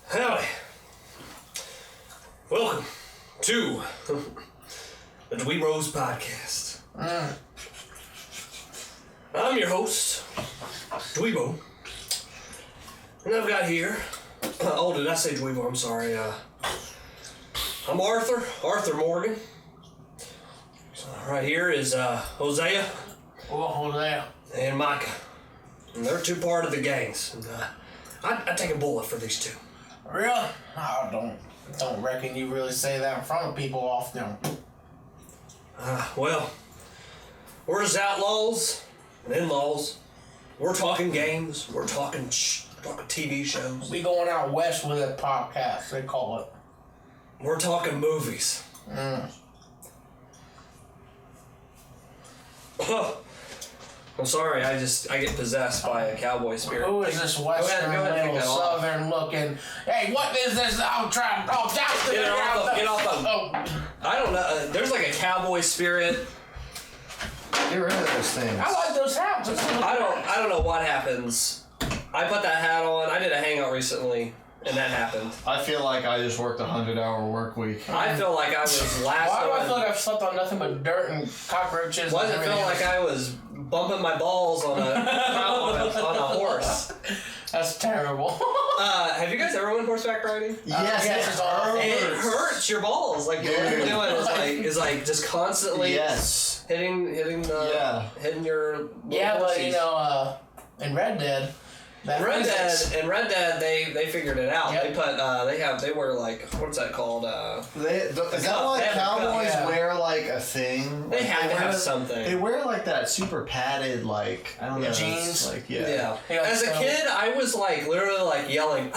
Howdy. Welcome to the DweeBros podcast. I'm your host, DweeBro. And I've got here... oh, did I say DweeBro? I'm sorry. I'm Arthur Morgan. Right here is Hosea. Oh, Hosea. And Micah. And they're two part of the gangs. And, I'd take a bullet for these two. Really? I don't reckon you really say that in front of people often. Well, we're as outlaws and in-laws. We're talking games. We're talking TV shows. We going out west with a podcast, they call it. We're talking movies. I'm sorry, I get possessed by a cowboy spirit. Who is this western little southern looking? Hey, what is this? I'm trying. Oh, Justin! Get off of. Oh. I don't know. There's like a cowboy spirit. Get rid of those things. I like those hats. I don't know what happens. I put that hat on. I did a hangout recently, and that happened. I feel like I just worked a 100-hour work week. I feel like I was last. Why do I feel like I've slept on nothing but dirt and cockroaches? Why does it feel like I was bumping my balls on a horse? That's terrible. Have you guys ever went horseback riding? Yes, it hurts your balls. Like what you're doing is like just constantly hitting your yeah, but horses. you know, in Red Dead. Red Dead, they figured it out. Yep. They wear like, what's that called? Is that why cowboys wear like a thing? They have to have something. They wear like that super padded, like, I don't know. Jeans. Like, yeah. As a kid, I was like literally like yelling,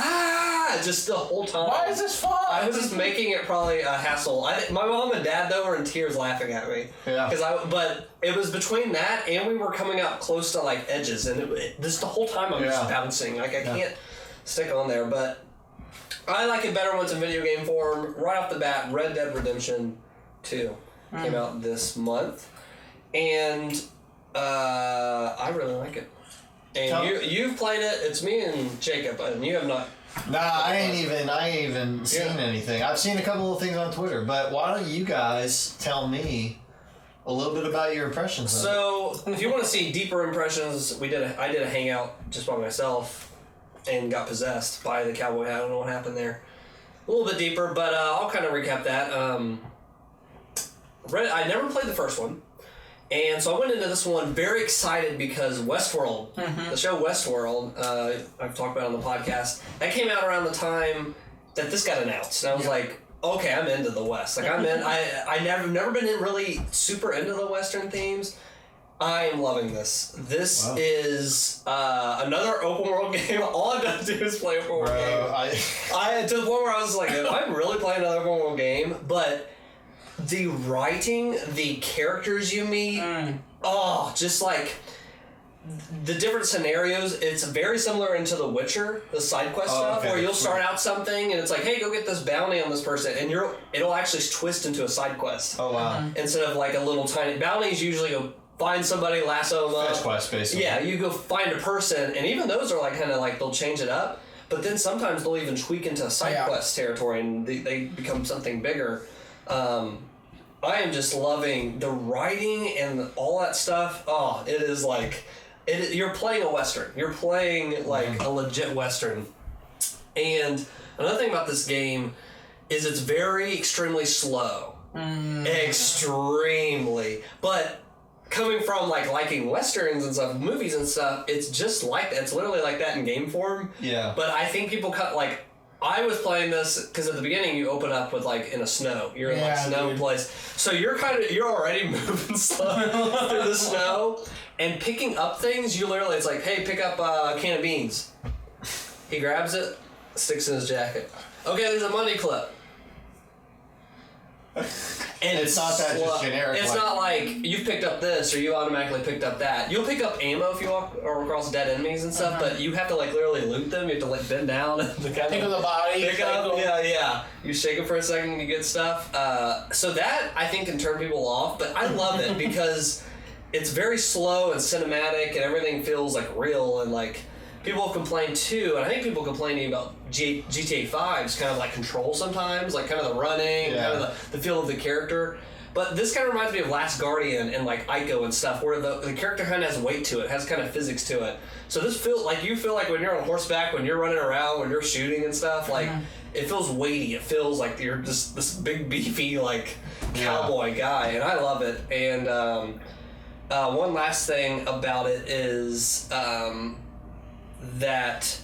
just the whole time. Why is this fun? I was just making it probably a hassle. My mom and dad though were in tears laughing at me. Yeah. But it was between that and we were coming up close to like edges, and this the whole time I'm just bouncing. Like I can't stick on there, but I like it better when it's in video game form. Right off the bat, Red Dead Redemption 2 came out this month, and I really like it. And you've played it. It's me and Jacob, and you have not. Nah, I ain't even seen anything. I've seen a couple of things on Twitter, but why don't you guys tell me a little bit about your impressions? So, if you want to see deeper impressions, I did a hangout just by myself and got possessed by the cowboy hat. I don't know what happened there. A little bit deeper, but I'll kind of recap that. I never played the first one, and so I went into this one very excited because Westworld, the show Westworld, I've talked about on the podcast, that came out around the time that this got announced, and I was like, okay, I'm into the West. Like I've never been really super into the Western themes. I am loving this. This is another open world game. All I've done to do is play open world game. I to the point where I was like, I'm really playing another open world game, but the writing, the characters you meet, just like the different scenarios, it's very similar into The Witcher, the side quest stuff, where you'll start out something and it's like, hey, go get this bounty on this person, and it'll actually twist into a side quest. Oh wow! Instead of like a little tiny bounties, usually go find somebody, lasso them up. Fetch quest, basically. Yeah, you go find a person, and even those are like kind of like they'll change it up, but then sometimes they'll even tweak into a side quest territory and they become something bigger. I am just loving the writing and all that stuff. Oh, it is like. You're playing a Western. You're playing like a legit Western. And another thing about this game is it's very extremely slow. Extremely. But coming from like liking Westerns and stuff, movies and stuff, it's just like that. It's literally like that in game form. Yeah. But I think people like, I was playing this because at the beginning you open up with like in a snow. You're in like snow place. So you're already moving slow through the snow. And picking up things, it's like, hey, pick up a can of beans. He grabs it, sticks in his jacket. Okay, there's a money clip. And it's not that just generic. It's not like you've picked up this or you automatically picked up that. You'll pick up ammo if you walk or across dead enemies and stuff, but you have to like literally loot them. You have to like bend down and pick up the body. Pick up, yeah. You shake it for a second and you get stuff. So that I think can turn people off, but I love it because it's very slow and cinematic and everything feels like real and like people have complained too, and I think people complaining about GTA 5's kind of like control sometimes, like kind of the running, kind of the feel of the character. But this kind of reminds me of Last Guardian and like Ico and stuff, where the character kind of has weight to it, has kind of physics to it. So this feels like you feel like when you're on horseback, when you're running around, when you're shooting and stuff, like it feels weighty. It feels like you're just this big beefy like cowboy guy, and I love it. And one last thing about it is that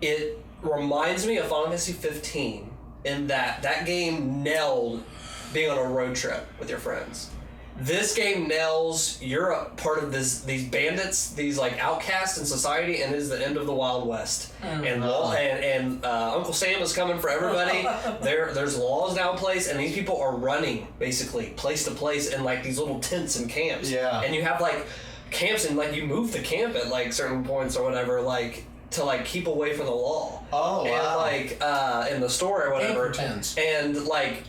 it reminds me of Final Fantasy 15 in that game nailed being on a road trip with your friends. This game nails you're a part of these bandits, these like outcasts in society, and it is the end of the Wild West. And Uncle Sam is coming for everybody. There's laws now in place, and these people are running basically place to place in like these little tents and camps. Yeah. And you have like camps, and like you move the camp at like certain points or whatever, like to like keep away from the law. Oh wow. And like in the store or whatever. And like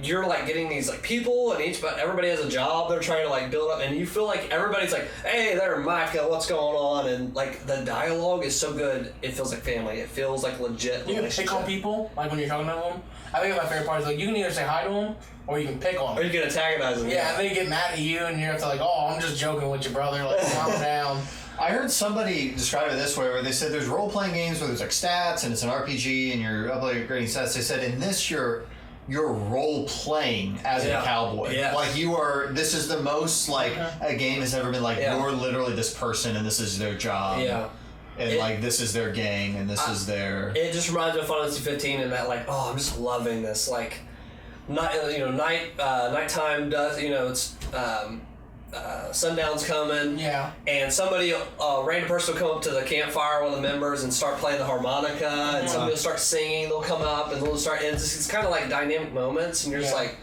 you're like getting these like people, and everybody has a job they're trying to like build up, and you feel like everybody's like, hey there Micah, what's going on? And like the dialogue is so good, it feels like family, it feels like legit. You can pick on people like when you're talking to them. I think my favorite part is like you can either say hi to them or you can pick on them, or you can antagonize them. Yeah, and they get mad at you, and you're like, oh, I'm just joking with your brother, like calm down. I heard somebody describe it this way, where they said there's role-playing games where there's like stats and it's an RPG and you're upgrading stats. They said in this you're role-playing as a cowboy. Yeah. Like this is the most like a game has ever been like you're literally this person and this is their job. Yeah. And like this is their gang and this is their... It just reminds me of Final Fantasy 15 and that like, oh, I'm just loving this. Like, nighttime does, it's... sundown's coming, and somebody, a random person will come up to the campfire, one of the members, and start playing the harmonica, and somebody will start singing, they'll come up, and they'll start, and it's kind of like dynamic moments, and you're just like,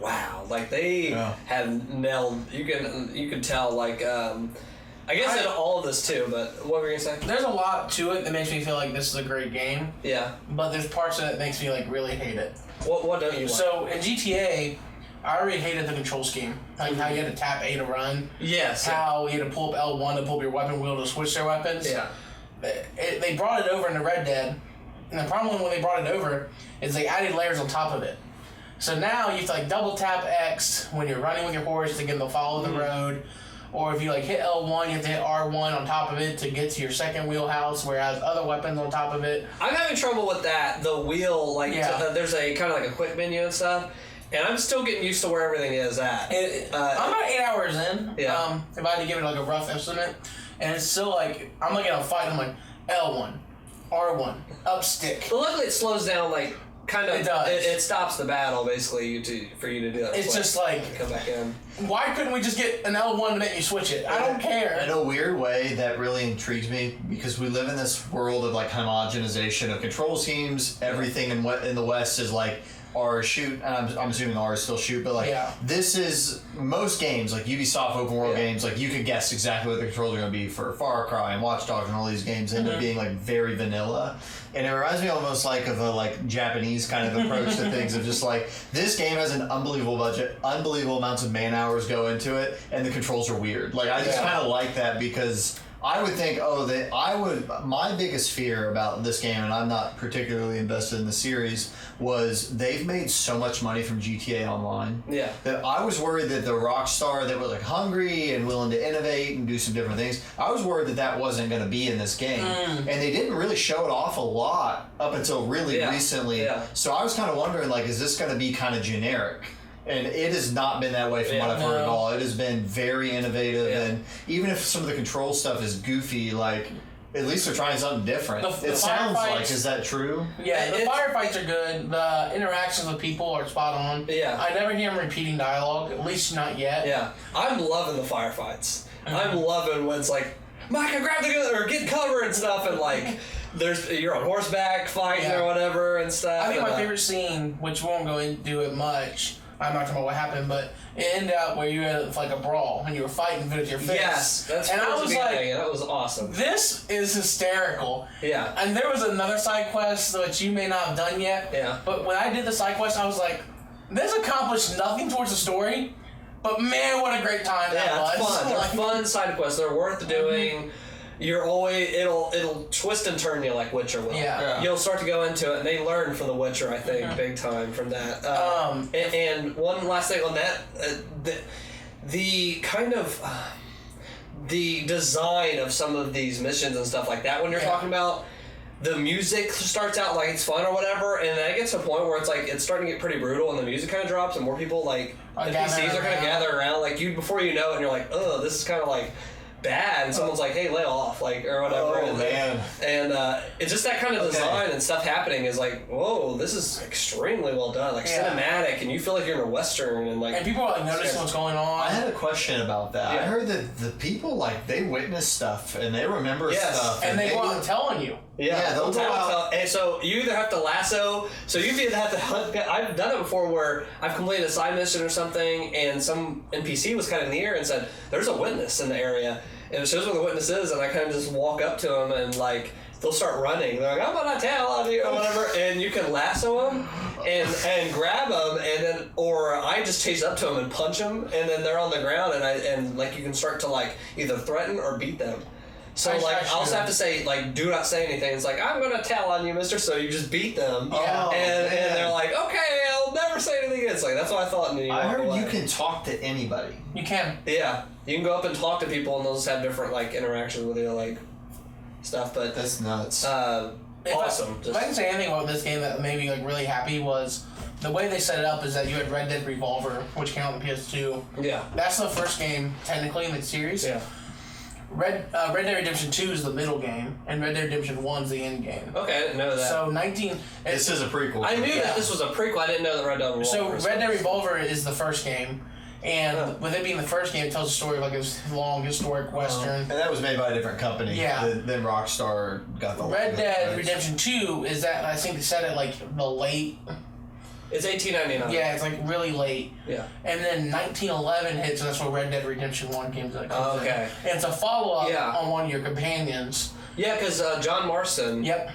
wow, like they have nailed, you can tell, like, I guess in all of this too, but what were you gonna say? There's a lot to it that makes me feel like this is a great game. Yeah. But there's parts of it that makes me like really hate it. What don't you like? So in GTA, I already hated the control scheme. Like how you had to tap A to run. Yes. How you had to pull up L1 to pull up your weapon wheel to switch their weapons. Yeah. They brought it over into Red Dead, and the problem when they brought it over is they added layers on top of it. So now you have to like double tap X when you're running with your horse to get them to follow the road. Or if you like hit L1, you have to hit R1 on top of it to get to your second wheelhouse, whereas other weapons on top of it. I'm having trouble with that. The wheel, like there's a kind of like a quick menu and stuff. And I'm still getting used to where everything is at. I'm about 8 hours in. Yeah. If I had to give it like a rough estimate, and it's still like I'm looking at a fight. I'm like L1, R1, up stick. But luckily, it slows down like kind of. It does. It stops the battle basically for you to do that. It's just like come back in. Why couldn't we just get an L1 to make you switch it? I don't care. In a weird way, that really intrigues me because we live in this world of like homogenization of control schemes. Everything in the West is like. Or shoot, and I'm assuming R is still shoot, but like this is most games like Ubisoft open world games, like you could guess exactly what the controls are going to be for Far Cry and Watch Dogs and all these games end up being like very vanilla, and it reminds me almost like of a like Japanese kind of approach to things of just like this game has an unbelievable budget, unbelievable amounts of man hours go into it, and the controls are weird. Like I just kind of like that because. I would think, my biggest fear about this game, and I'm not particularly invested in the series, was they've made so much money from GTA Online. Yeah. That I was worried that the Rockstar that was like hungry and willing to innovate and do some different things, I was worried that wasn't going to be in this game. And they didn't really show it off a lot up until really recently. Yeah. So I was kind of wondering, like, is this going to be kind of generic? And it has not been that way from what I've heard at all. It has been very innovative, and even if some of the control stuff is goofy, like, at least they're trying something different. It sounds like, is that true? Yeah, the firefights are good. The interactions with people are spot on. Yeah. I never hear them repeating dialogue, at least not yet. Yeah. I'm loving the firefights. I'm loving when it's like, Micah, grab the gun, or get cover and stuff, and like... You're on horseback fighting or whatever and stuff. I think my favorite scene, which we won't go into it much, I'm not talking about what happened, but it ended up where you had like a brawl and you were fighting with your fist. Yes, that's and I was like, that was awesome. This is hysterical. Yeah. And there was another side quest which you may not have done yet. Yeah. But when I did the side quest, I was like, this accomplished nothing towards the story, but man, what a great time that was. It's fun. They're fun side quests. They're worth doing. it'll twist and turn you like Witcher will. You'll start to go into it, and they learn from The Witcher, I think, big time from that. And one last thing on that, the kind of the design of some of these missions and stuff like that. When you're talking about the music starts out like it's fun or whatever, and then it gets to a point where it's like it's starting to get pretty brutal, and the music kind of drops, and more people like NPCs are kind of gathering around, like you before you know it, and you're like, oh, this is kind of like bad, and someone's like, hey, lay off, like, or whatever. Oh, man. And it's just that kind of design and stuff happening is like, whoa, this is extremely well done, like cinematic, and you feel like you're in a Western, and like... And people are like noticing what's going on. I had a question about that. I heard that the people, like, they witness stuff, and they remember stuff. And they go out and tell on you. Yeah, they'll go out. And so you either have to lasso, so you either have to hunt... I've done it before where I've completed a side mission or something, and some NPC was kind of in the air and said, there's a witness in the area. And it shows where the witness is, and I kind of just walk up to them, and like they'll start running. They're like, "I'm gonna tell on you," or whatever, and you can lasso them and grab them, and then or I just chase up to them and punch them, and then they're on the ground, and like you can start to like either threaten or beat them. So I also have to say, like, do not say anything. It's like, I'm gonna tell on you, mister. So you just beat them, and they're like, okay, I'll never say anything again. It's like, that's what I thought in New York. I heard you can talk to anybody. You can. Yeah, you can go up and talk to people, and they'll just have different like interactions with you, like stuff. But that's nuts. Awesome. If I can say anything about this game that made me like really happy was the way they set it up is that you had Red Dead Revolver, which came out on the PS2. Yeah, that's the first game technically in the series. Yeah. Red Dead Redemption 2 is the middle game, and Red Dead Redemption 1 is the end game. Okay, I didn't know that. So This is a prequel. I knew that this was a prequel. I didn't know that Red Dead Revolver. So Red Dead Revolver is the first game, and with it being the first game, it tells a story of like this long historic western. And that was made by a different company. Yeah. Then Rockstar got the Red Dead Redemption 2 is that I think they said it like the late. It's 1899. Yeah, it's like really late. Yeah. And then 1911 hits, and that's where Red Dead Redemption 1 comes in. Okay. And it's a follow-up on one of your companions. Yeah, because John Marston. Yep.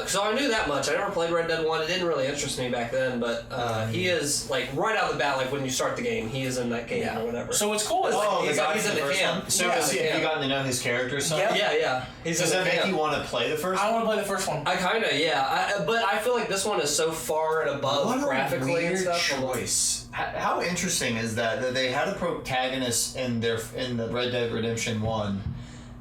So I knew that much. I never played Red Dead 1. It didn't really interest me back then, but he is, like, right out the bat, like, when you start the game, he is in that game or whatever. So what's cool is he's in the camp. So have you gotten to know his character some? Yeah. Does that make you want to play the first one? I want to play the first one. I kind of, but I feel like this one is so far and above graphically and stuff. Choice. How interesting is that they had a protagonist in the Red Dead Redemption 1,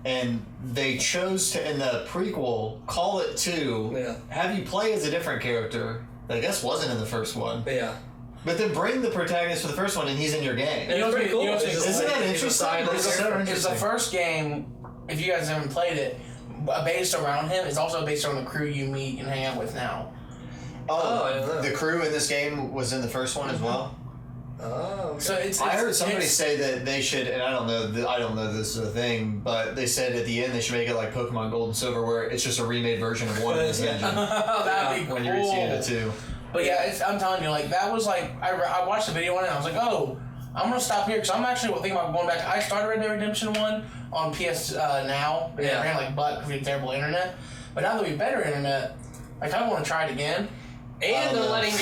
and they chose to, in the prequel, call it 2, have you play as a different character that I guess wasn't in the first one. Yeah. But then bring the protagonist for the first one, and he's in your game. It's pretty cool. Isn't that interesting? It's the first game, if you guys haven't played it, based around him. It's also based on the crew you meet and hang out with now. Oh, the crew in this game was in the first one as well? Oh, okay. So I heard somebody say that they should, and I don't know this is a thing, but they said at the end they should make it like Pokemon Gold and Silver, where it's just a remade version of one in this engine. That'd be cool. When you reach the end of 2. But yeah, I'm telling you, like, that was like, I watched the video on it and I was like, oh, I'm going to stop here, because I'm actually thinking about going back. I started Red Dead Redemption 1 on PS Now. It ran like butt because we had terrible internet. But now that we have better internet, I kind of want to try it again. And they're letting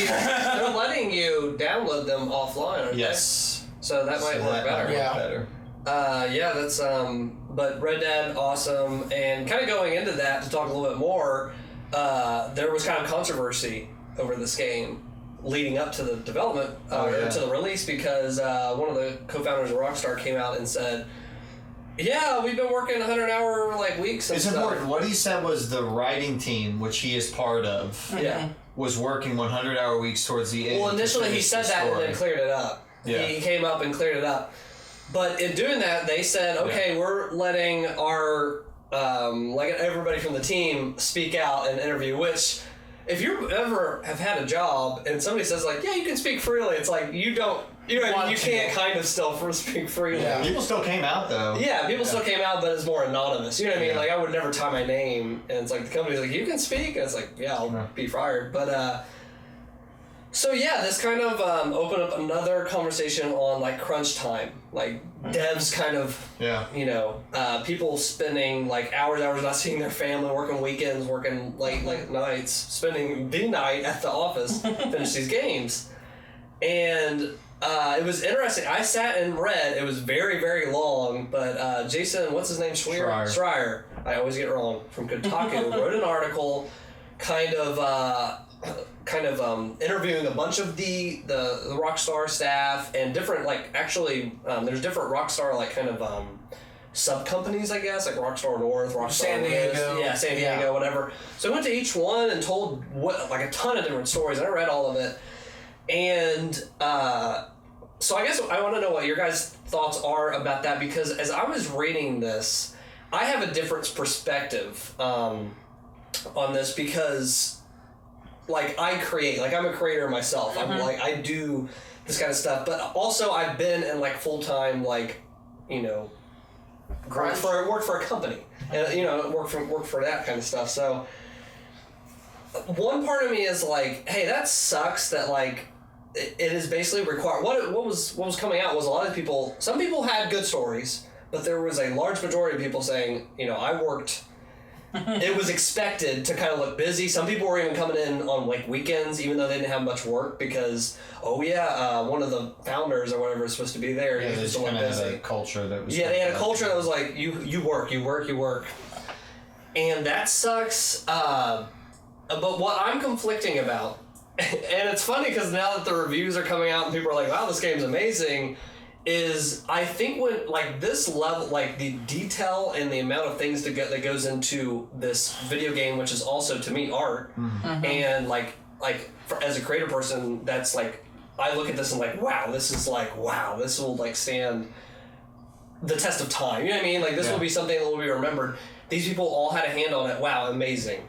you download them offline, aren't they? So that might work better. That's but Red Dead, awesome. And kind of going into that to talk a little bit more, there was kind of controversy over this game leading up to the development to the release, because one of the co-founders of Rockstar came out and said, yeah, we've been working 100-hour weeks and it's stuff. Important. What he said was the writing team, which he is part of, was working 100-hour weeks towards the end. Well, initially he said that and then cleared it up. Yeah. He came up and cleared it up. But in doing that, they said, okay, we're letting our, everybody from the team speak out and interview, which, if you ever have had a job and somebody says, yeah, you can speak freely, it's like, you can't kind of still speak freely. Yeah, people still came out, though. Yeah, people still came out, but it's more anonymous. You know what I mean? I would never tie my name, and it's like, the company's like, you can speak? And it's like, yeah, I'll be fired. But, so yeah, this kind of opened up another conversation on, crunch time. Devs kind of, people spending, hours not seeing their family, working weekends, working late nights, spending the night at the office, finish these games. And it was interesting. I sat and read. It was very, very long, but Jason, what's his name? Schreier. I always get it wrong, from Kotaku, wrote an article kind of interviewing a bunch of the Rockstar staff and different, there's different Rockstar, sub-companies, I guess, like Rockstar North, Rockstar San Diego. San Diego, whatever. So I went to each one and told a ton of different stories, and I read all of it. And so I guess I want to know what your guys' thoughts are about that, because as I was reading this, I have a different perspective on this, because I create, I'm a creator myself. I'm I do this kind of stuff, but also I've been in full-time worked for a company, and worked for that kind of stuff. So one part of me is hey, that sucks that it is basically required. What was coming out was a lot of people. Some people had good stories, but there was a large majority of people saying, I worked. It was expected to kind of look busy. Some people were even coming in on weekends, even though they didn't have much work, because one of the founders or whatever is supposed to be there. Yeah, they just kind of had a culture that was. Yeah, they had a culture that was you work, and that sucks. But what I'm conflicting about, and it's funny because now that the reviews are coming out and people are like, "Wow, this game's amazing," is I think when this level, the detail and the amount of things that goes into this video game, which is also to me art, and as a creative person, that's I look at this and wow, this is this will stand the test of time. You know what I mean? This will be something that will be remembered. These people all had a hand on it. Wow, amazing.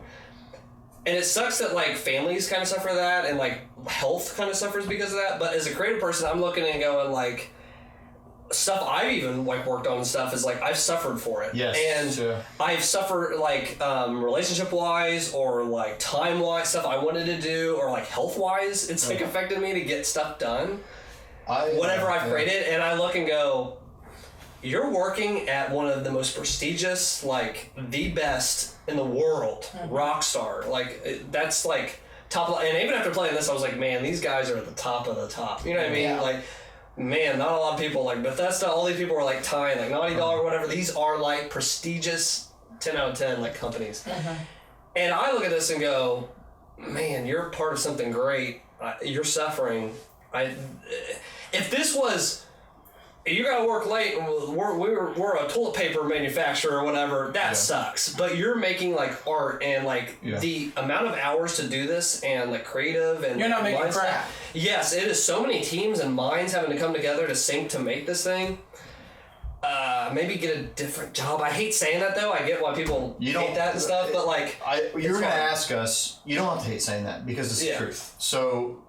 And it sucks that families kind of suffer that, and health kind of suffers because of that. But as a creative person, I'm looking and going stuff I've even worked on and stuff is I've suffered for it. Yes. And sure. I've suffered relationship wise or time wise stuff I wanted to do, or health wise. It's affected me to get stuff done. Whatever I've created, and I look and go, you're working at one of the most prestigious, the best in the world, Rockstar. That's top. And even after playing this, I was like, man, these guys are at the top of the top. You know what I mean? Yeah. Man, not a lot of people Bethesda. All these people are tying Naughty Dog or whatever. These are prestigious 10 out of 10 companies. And I look at this and go, man, you're part of something great. You're suffering. If this was, you gotta work late and we're a toilet paper manufacturer or whatever, that sucks. But you're making art and the amount of hours to do this and creative and you're not making crap. Yes, it is so many teams and minds having to come together to sync to make this thing. Maybe get a different job. I hate saying that though. I get why people hate that and stuff, but you're gonna ask us. You don't have to hate saying that because it's the truth. So.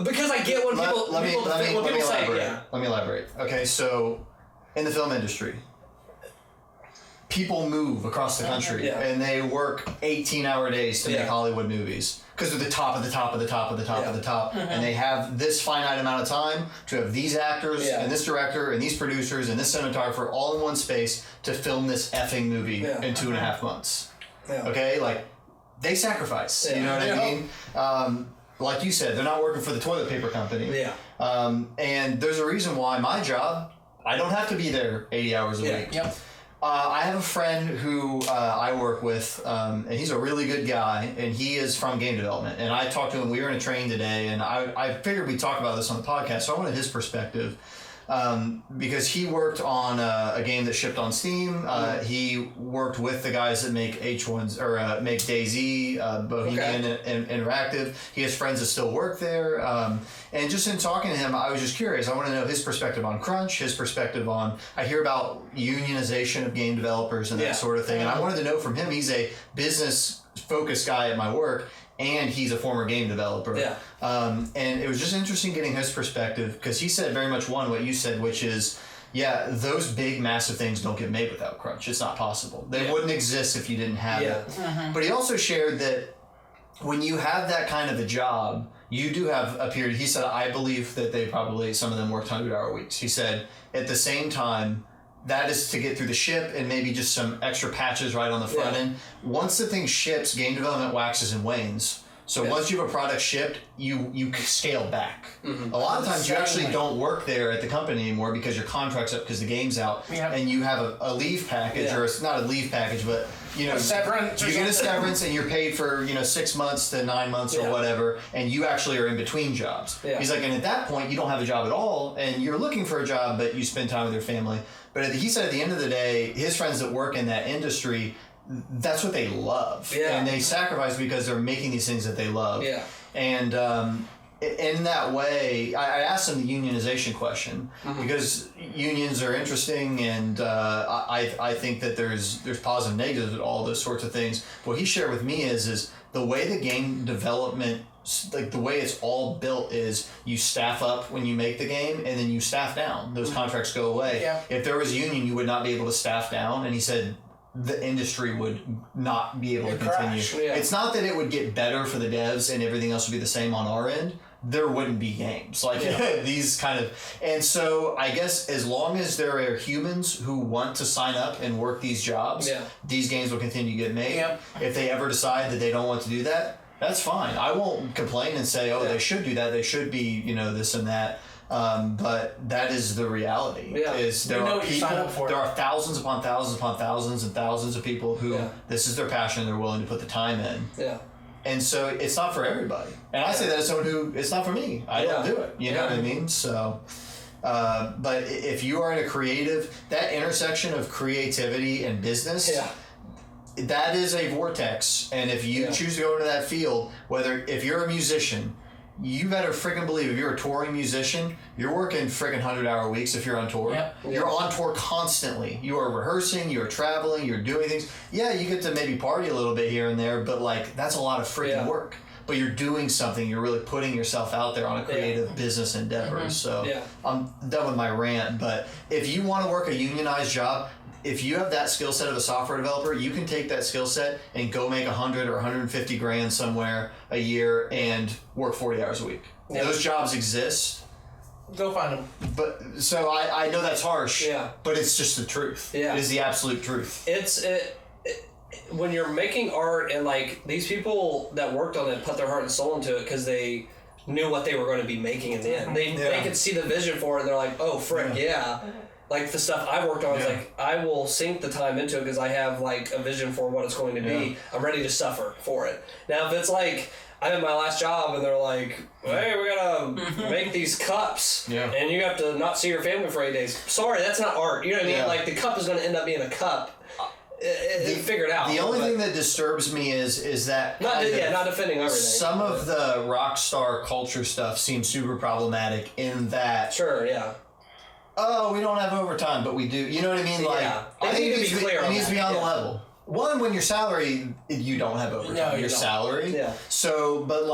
Because I get when people say, Let me elaborate. Okay, so in the film industry, people move across the country and they work 18-hour days to make Hollywood movies because they're the top of the top of the top of the top of the top, and they have this finite amount of time to have these actors and this director and these producers and this cinematographer all in one space to film this effing movie in 2.5 months. Yeah. Okay, they sacrifice. You know what I mean? Like you said, they're not working for the toilet paper company. Yeah. And there's a reason why my job, I don't have to be there 80 hours a week. Yep. I have a friend who I work with, and he's a really good guy, and he is from game development. And I talked to him, we were in a train today, and I figured we'd talk about this on the podcast, so I wanted his perspective. Because he worked on a game that shipped on Steam. He worked with the guys that make H1s or make DayZ, Bohemian Interactive. He has friends that still work there. And just in talking to him, I was just curious. I want to know his perspective on crunch, his perspective on. I hear about unionization of game developers and that sort of thing. And I wanted to know from him. He's a business-focused guy at my work. And he's a former game developer. Yeah. And it was just interesting getting his perspective because he said very much what you said, which is, those big, massive things don't get made without crunch. It's not possible. They wouldn't exist if you didn't have it. But he also shared that when you have that kind of a job, you do have a period. He said, I believe that some of them worked 100-hour weeks. He said, at the same time, that is to get through the ship and maybe just some extra patches right on the front end. Once the thing ships, game development waxes and wanes. So once you have a product shipped, you scale back. Mm-hmm. A lot of times you actually don't work there at the company anymore because your contract's up because the game's out, and you have a leave package, or it's not a leave package, but a severance. You get a severance and you're paid for 6 months to 9 months or whatever, and you actually are in between jobs. Yeah. He's like, and at that point you don't have a job at all, and you're looking for a job, but you spend time with your family. But he said at the end of the day, his friends that work in that industry, that's what they love. Yeah. And they sacrifice because they're making these things that they love. Yeah. And in that way, I asked him the unionization question because unions are interesting, and I think that there's positive and negatives with all those sorts of things. What he shared with me is the way the game development, like the way it's all built, is you staff up when you make the game and then you staff down. Those contracts go away. Yeah. If there was a union, you would not be able to staff down. And he said the industry would not be able to continue. Yeah. It's not that it would get better for the devs and everything else would be the same on our end. There wouldn't be games like these kind of. And so I guess as long as there are humans who want to sign up and work these jobs, these games will continue to get made. Yep. If they ever decide that they don't want to do that, that's fine. I won't complain and say, they should do that. They should be, this and that. But that is the reality. Yeah. Is there are people, there are thousands upon thousands upon thousands and thousands of people who this is their passion. They're willing to put the time in. Yeah. And so it's not for everybody. And I say that as someone who, it's not for me. I don't do it. You know what I mean? So, but if you are in a creative, that intersection of creativity and business, that is a vortex. And if you choose to go into that field, if you're a musician, you better freaking believe if you're a touring musician, you're working freaking 100-hour weeks if you're on tour. Yep. You're on tour constantly. You are rehearsing, you're traveling, you're doing things. Yeah, you get to maybe party a little bit here and there, but that's a lot of freaking work. But you're doing something. You're really putting yourself out there on a creative business endeavor. Mm-hmm. So I'm done with my rant. But if you want to work a unionized job, if you have that skill set of a software developer, you can take that skill set and go make 100 or 150 grand somewhere a year and work 40 hours a week. Yeah. Those jobs exist. Go find them. But so I know that's harsh. Yeah. But it's just the truth. Yeah. It is the absolute truth. When you're making art and these people that worked on it put their heart and soul into it because they knew what they were going to be making in the end. They could see the vision for it and they're like, oh frick, Like the stuff I've worked on, is I will sink the time into it because I have a vision for what it's going to be. I'm ready to suffer for it. Now, if it's I'm in my last job and they're like, hey, we gotta make these cups, and you have to not see your family for 8 days. Sorry, that's not art. You know what I mean? The cup is going to end up being a cup. Figured out. The only thing that disturbs me is that not defending everything. Some of the rock star culture stuff seems super problematic in that. Sure. Yeah. Oh, we don't have overtime, but we do. You know what I mean? I think it needs to be on the level. One, when you're salary, you don't have overtime. No, you're salary. Yeah. So, but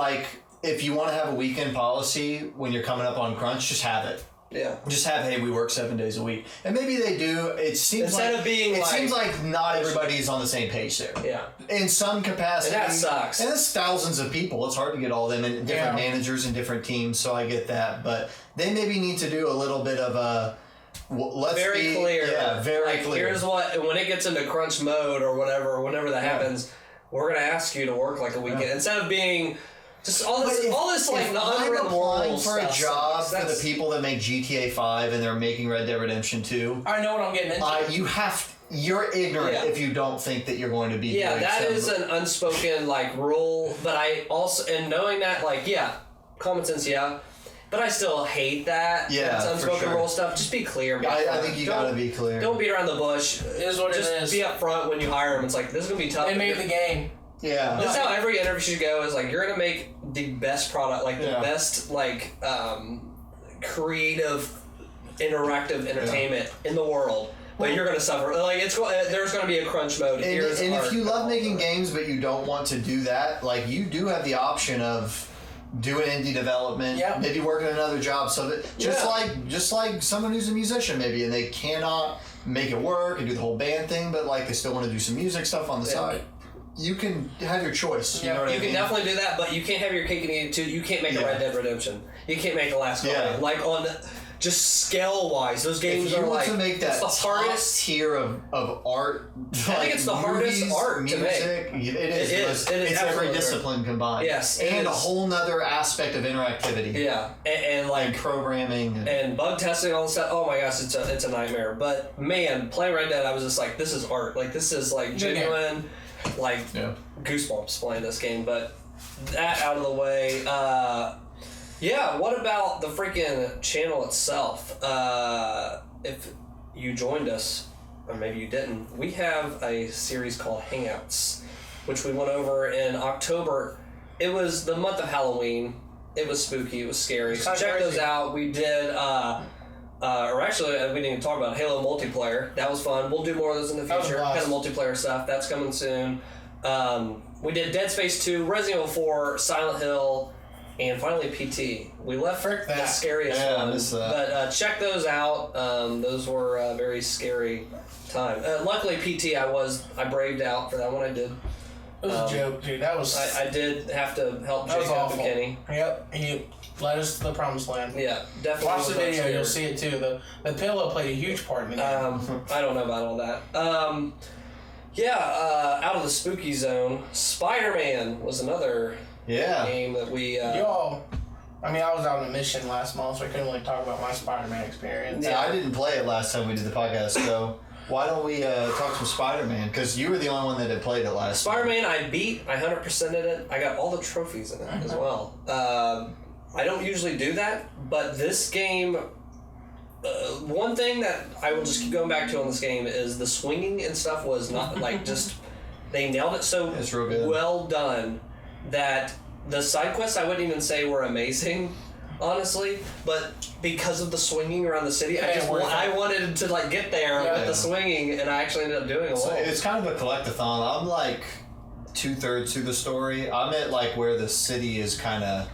if you want to have a weekend policy when you're coming up on crunch, just have it. Yeah. Just have, hey, we work 7 days a week. And maybe they do. It seems seems like not everybody's on the same page there. Yeah. In some capacity. And that sucks. And it's thousands of people. It's hard to get all of them and different managers and different teams, so I get that. But they maybe need to do a little bit of a very clear. Yeah, very clear. Here's what, when it gets into crunch mode or whenever that happens, we're going to ask you to work a weekend. Instead of being... Just all this I'm applying for a job for the people that make GTA 5 and they're making Red Dead Redemption 2. I know what I'm getting into. You're ignorant if you don't think that you're going to be doing that is an unspoken rule, but I also, and knowing that common sense, but I still hate that. Yeah, it's unspoken rule stuff. Just be clear. I think you gotta be clear. Don't beat around the bush. It is what it is. Just be upfront when you hire them. It's this is gonna be tough. They made the game. Yeah. That's how every interview should go, is you're going to make the best product, the best, creative, interactive entertainment in the world. But you're going to suffer. There's going to be a crunch mode. And if you love making games, but you don't want to do that, you do have the option of doing indie development, maybe working another job, so that just like someone who's a musician maybe, and they cannot make it work and do the whole band thing, but they still want to do some music stuff on the side. You can have your choice. You know what I mean? You can definitely do that, but you can't have your cake and eat it too. You can't make a Red Dead Redemption. You can't make a Last Guardian. just scale wise, those games are like to make that the hardest tier of art. I think it's the hardest art music, to make. It is. It's every discipline combined. Yes, and a whole nother aspect of interactivity. Yeah, and like programming and bug testing, all this stuff. Oh my gosh, it's a nightmare. But man, playing Red Dead, I was just like, this is art. Like this is like genuine, like goosebumps playing this game. But that out of the way. Yeah, what about the freaking channel itself? If you joined us, or maybe you didn't, we have a series called Hangouts, which we went over in October. It was the month of Halloween. It was spooky. It was scary. So check those out. We did, or actually, we didn't even talk about Halo multiplayer. That was fun. We'll do more of those in the future. Kind of multiplayer stuff. That's coming soon. We did Dead Space 2, Resident Evil 4, Silent Hill, and finally PT. We left the scariest one. But check those out. Those were a very scary time. Luckily, PT, I braved out for that one. I did. It was a joke, dude. That was. I did have to help Jacob and Kenny. Yep, he led us to the promised land. Yeah, definitely. Watch the video, you'll see it too. The pillow played a huge part in the game. I don't know about all that. Out of the spooky zone, Spider-Man was another game that we. I was out on a mission last month, so I couldn't really talk about my Spider-Man experience. Yeah, I didn't play it last time we did the podcast, so. Why don't we talk some Spider-Man? Because you were the only one that had played it last Spider-Man, I 100%ed it. I got all the trophies in it as well. I don't usually do that, but this game, one thing that I will just keep going back to on this game is the swinging and stuff was not like just, they nailed it so well done that the side quests I wouldn't even say were amazing. Honestly, but because of the swinging around the city, I wanted to like get there with the swinging, and I actually ended up doing it. So it's kind of a collectathon. I'm like 2/3 through the story. I'm at like where the city is kind of.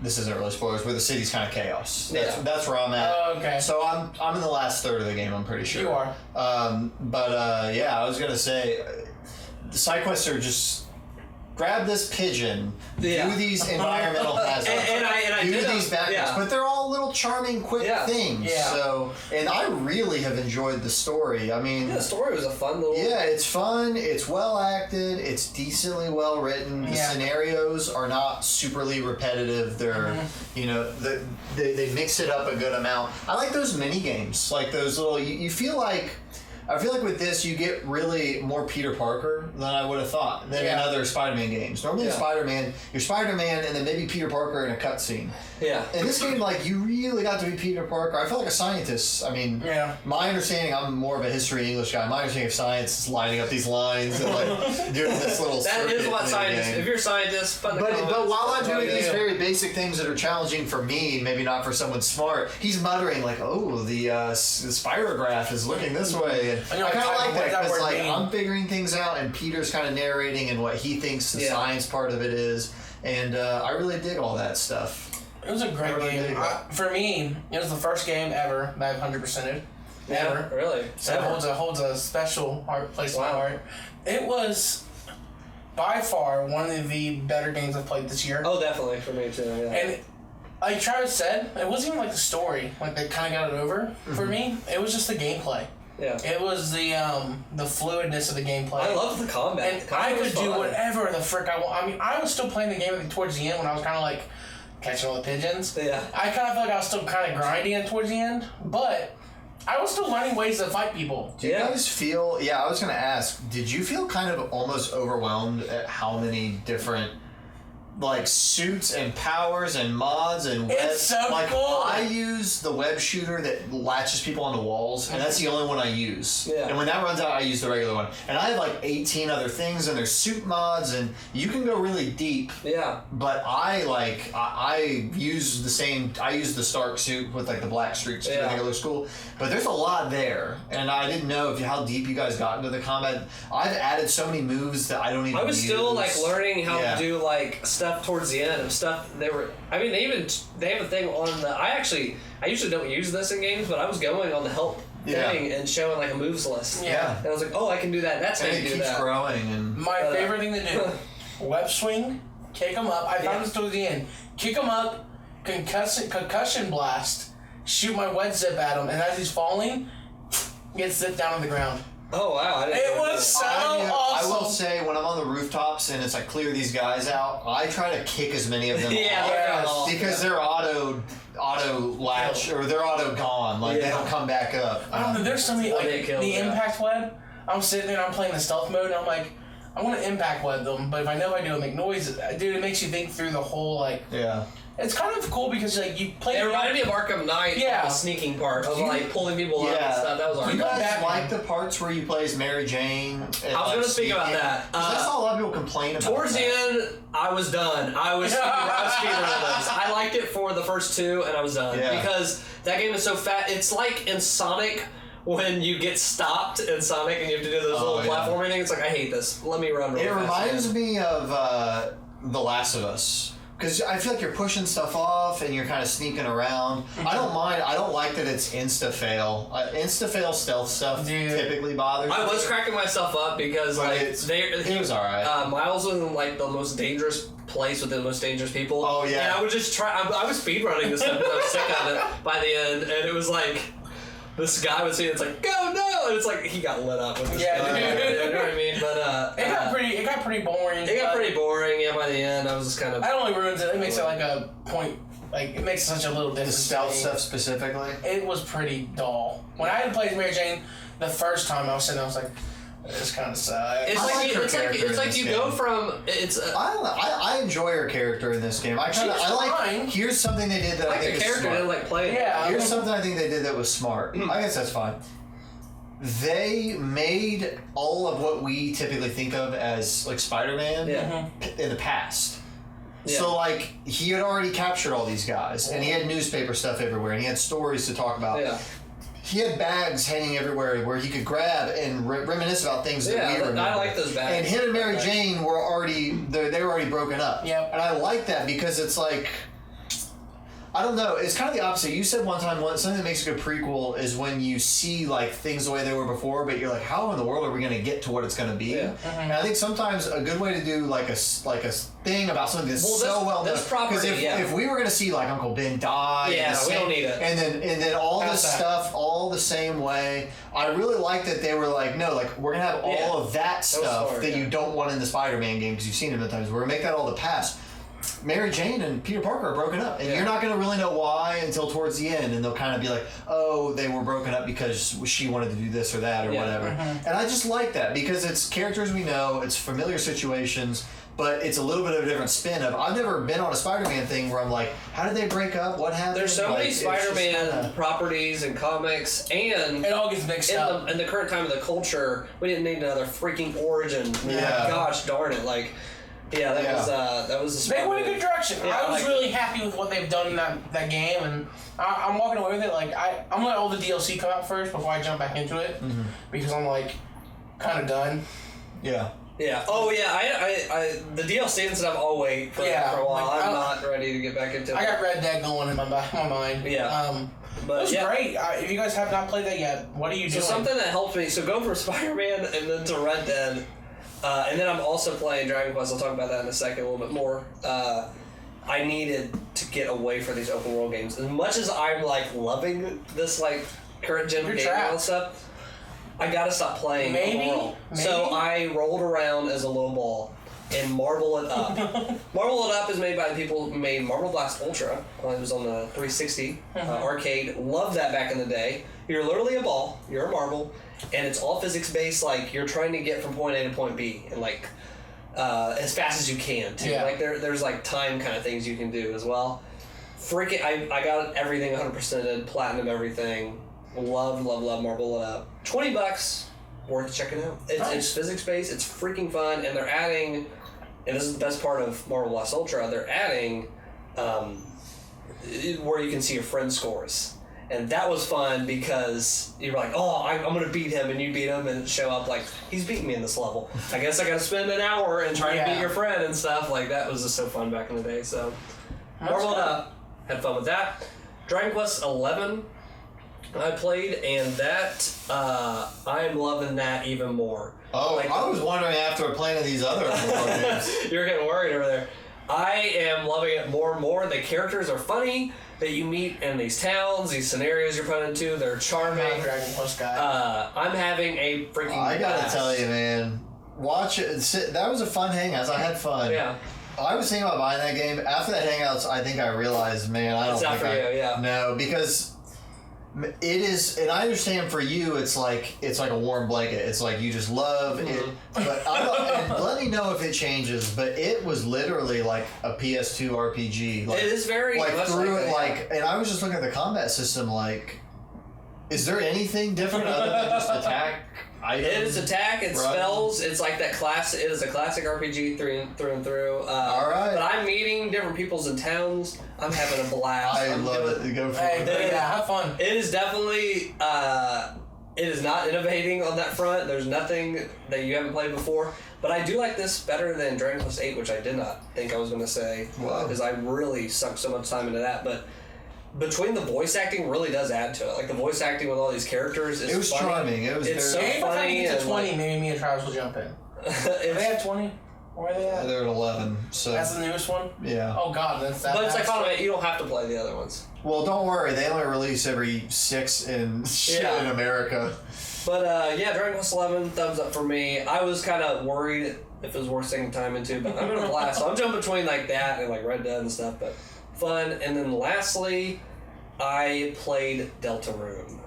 This isn't really spoilers. Where the city's kind of chaos. That's where I'm at. Oh, okay. So I'm in the last third of the game. I'm pretty sure. You are. I was gonna say, the side quests are just. Grab this pigeon, do these environmental hazards, and I do these backwards, but they're all little charming, quick things. Yeah. So, and I really have enjoyed the story. I mean, the story was a fun little. Yeah, it's fun. It's well acted. It's decently well written. The scenarios are not superly repetitive. They're, they mix it up a good amount. I like those mini games, like those little. You feel like. I feel like with this, you get really more Peter Parker than I would have thought than in other Spider-Man games. Normally in Spider-Man, you're Spider-Man and then maybe Peter Parker in a cutscene. Yeah. In this game, like, you really got to be Peter Parker. I felt like a scientist. I mean, my understanding, I'm more of a history English guy. My understanding of science is lining up these lines and, like, doing this little That is what scientists, if you're a scientist, but while I'm doing these very basic things that are challenging for me, maybe not for someone smart, he's muttering, like, oh, the spirograph is looking this way. And I kind of like that because, like, I'm figuring things out and Peter's kind of narrating and what he thinks the science part of it is. And I really dig all that stuff. It was a great game. For me, it was the first game ever that I've 100%ed. Ever. Really? So it holds a special place in my heart. It was by far one of the better games I've played this year. Oh, definitely for me too. Yeah. And like Travis said, it wasn't even like the story. Like they kind of got it over for me. It was just the gameplay. Yeah. It was the fluidness of the gameplay. I love the combat. And I could do whatever the frick I want. I mean, I was still playing the game towards the end when I was kind of like catching all the pigeons. Yeah. I kind of feel like I was still kind of grinding it towards the end, but I was still learning ways to fight people. Do you guys feel... Yeah, I was going to ask, did you feel kind of almost overwhelmed at how many different... like suits and powers and mods and web. It's so like, cool. I use the web shooter that latches people onto walls, and that's the only one I use. Yeah. And when that runs out, I use the regular one. And I have like 18 other things, and there's suit mods, and you can go really deep. Yeah. But I use the same. I use the Stark suit with like the black streaks. I think it looks cool. But there's a lot there, and I didn't know how deep you guys got into the combat. I've added so many moves that I don't even. I was use. still like learning how to do like stuff towards the end of stuff. They have a thing on the. I usually don't use this in games, but I was going on the help thing and showing like a moves list. Yeah. And I was like, oh, I can do that. That's how you do that. It keeps growing. And my favorite thing to do: web swing, kick them up. I found this towards the end. Kick them up, concussion blast, shoot my wet zip at him, and as he's falling, gets zipped down to the ground. Oh wow! It was so awesome. I will say, when I'm on the rooftops and it's like clear these guys out, I try to kick as many of them off because they're auto latch or they're auto gone. Like they don't come back up. I don't know. There's so many like the impact web. I'm sitting there and I'm playing the stealth mode and I'm like, I want to impact web them, but if I know I do, it make noise. Dude, it makes you think through the whole like. Yeah. It's kind of cool because like you play. It reminded me of Arkham Knight. The sneaking part of like pulling people up and stuff. That was Arkham. You guys like the parts where you play as Mary Jane? I was going to speak about that. I saw a lot of people complain about. Towards the end, I was done. I was speedrunning this. I liked it for the first 2, and I was done because that game is so fat. It's like in Sonic. When you get stopped in Sonic and you have to do those little platforming things, it's like, I hate this. Let me run really fast. It reminds me of The Last of Us. Because I feel like you're pushing stuff off and you're kind of sneaking around. I don't mind. I don't like that it's insta-fail. Insta-fail stealth stuff typically bothers me. I was cracking myself up because it was alright. Miles was in like the most dangerous place with the most dangerous people. Oh, yeah. And I would just try. I was speedrunning this stuff because I was sick of it by the end. And it was like... This guy would see it's like, go no! And it's like, he got lit up with this guy. You know what I mean? But, it got pretty boring. It got pretty boring, by the end. I was just kind of... That only ruins it. It makes it like a point... Like, it makes such a little difference. The stealth stuff specifically? It was pretty dull. When I had played Mary Jane the first time, I was sitting there, I was like... This kind of sucks. It's like you go from I enjoy her character in this game. Here's something they did that I think is smart. Didn't like playing. Yeah. Here's something I think they did that was smart. I guess that's fine. They made all of what we typically think of as like Spider-Man in the past. Yeah. So like he had already captured all these guys, and he had newspaper stuff everywhere, and he had stories to talk about. Yeah. He had bags hanging everywhere where he could grab and reminisce about things that we remember. I like those bags. And him and Mary Jane were already they were already broken up. Yep. And I like that because it's like, I don't know. It's kind of the opposite. You said one time something that makes a good prequel is when you see like things the way they were before, but you're like, how in the world are we going to get to what it's going to be? Yeah. And I think sometimes a good way to do like a thing about something that's so well done. Because if we were going to see like Uncle Ben die, we don't need it. And then all this stuff all the same way. I really like that they were like, no, like we're going to have all of that stuff that you don't want in the Spider-Man game because you've seen it at times. We're going to make that all the past. Mary Jane and Peter Parker are broken up, and you're not going to really know why until towards the end, and they'll kind of be like, oh, they were broken up because she wanted to do this or that or whatever. And I just like that because it's characters we know, it's familiar situations, but it's a little bit of a different spin of, I've never been on a Spider-Man thing where I'm like, how did they break up? What happened? There's so many Spider-Man properties and comics, and it all gets mixed up. In the current time of the culture, we didn't need another freaking origin. Gosh darn it, like... Yeah, that was. They went in a good direction. I was really happy with what they've done in that game, and I'm walking away with it. Like I'm gonna let all the DLC come out first before I jump back into it, because I'm like kind of done. Yeah. Yeah. Oh yeah. I the DLC and stuff. I'll wait for a while. Like, I'm not ready to get back into it. I got Red Dead going in my mind. Yeah. But it was great. If you guys have not played that yet, what are you doing? So something that helped me. So go from Spider-Man and then to Red Dead. And then I'm also playing Dragon Quest. I'll talk about that in a second, a little bit more. I needed to get away from these open world games. As much as I'm like loving this like current gen game and stuff, I gotta stop playing open world. So I rolled around as a low ball and Marble It Up. Marble It Up is made by the people who made Marble Blast Ultra. It was on the 360 arcade. Loved that back in the day. You're literally a ball. You're a marble. And it's all physics based, like you're trying to get from point A to point B, and like as fast as you can too. Like there's like time kind of things you can do as well. Freaking, I got everything 100%ed, platinum everything. Love Marble It Up. $20, worth checking out. It's physics based. It's freaking fun, and they're adding, and this is the best part of Marble Blast Ultra. They're adding where you can see your friend scores. And that was fun because you were like, oh, I'm going to beat him, and you beat him and show up like, he's beating me in this level. I guess I got to spend an hour and try to beat your friend and stuff. Like, that was just so fun back in the day. So, Marvel Up, had fun with that. Dragon Quest 11, I played, and that, I'm loving that even more. Oh, like, I was wondering after playing these other games. You're getting worried over there. I am loving it more and more. The characters are funny that you meet in these towns, these scenarios you're put into. They're charming. I'm a Dragon Quest guy. I'm having a freaking I gotta blast. tell you, man. Watch it. That was a fun hangout. I had fun. Yeah. I was thinking about buying that game. After that hangouts, I think I realized, man, I don't it's not think for you, yeah. No, because it is, and I understand for you, it's like a warm blanket. It's like you just love it. But I don't, and let me know if it changes. But it was literally like a PS2 RPG. Like, it is very like much through like it, that, like, and I was just looking at the combat system, like. Is there anything different other than just attack? It is attack, it's spells, it's like that class. It is a classic RPG through and through. All right. But I'm meeting different peoples in towns. I'm having a blast. I love it. Go for it. Yeah, have fun. It is definitely, it is not innovating on that front. There's nothing that you haven't played before. But I do like this better than Dragon Quest VIII, which I did not think I was going to say. Because I really sucked so much time into that. But between the voice acting really does add to it. Like the voice acting with all these characters is It was funny. charming. It was it's so funny. funny. If 20, maybe me and Travis will jump in. Are they at 20? Where are they at? They're at 11. So that's the newest one? Yeah. Oh god, that's that. But it's like Final you don't have to play the other ones. Well, don't worry. They only release every 6 in America. But yeah, Dragon Quest 11, thumbs up for me. I was kind of worried if it was worth taking time into, but I'm gonna blast. So I'm jumping between like that and like Red Dead and stuff, but fun. And then lastly, I played Deltarune.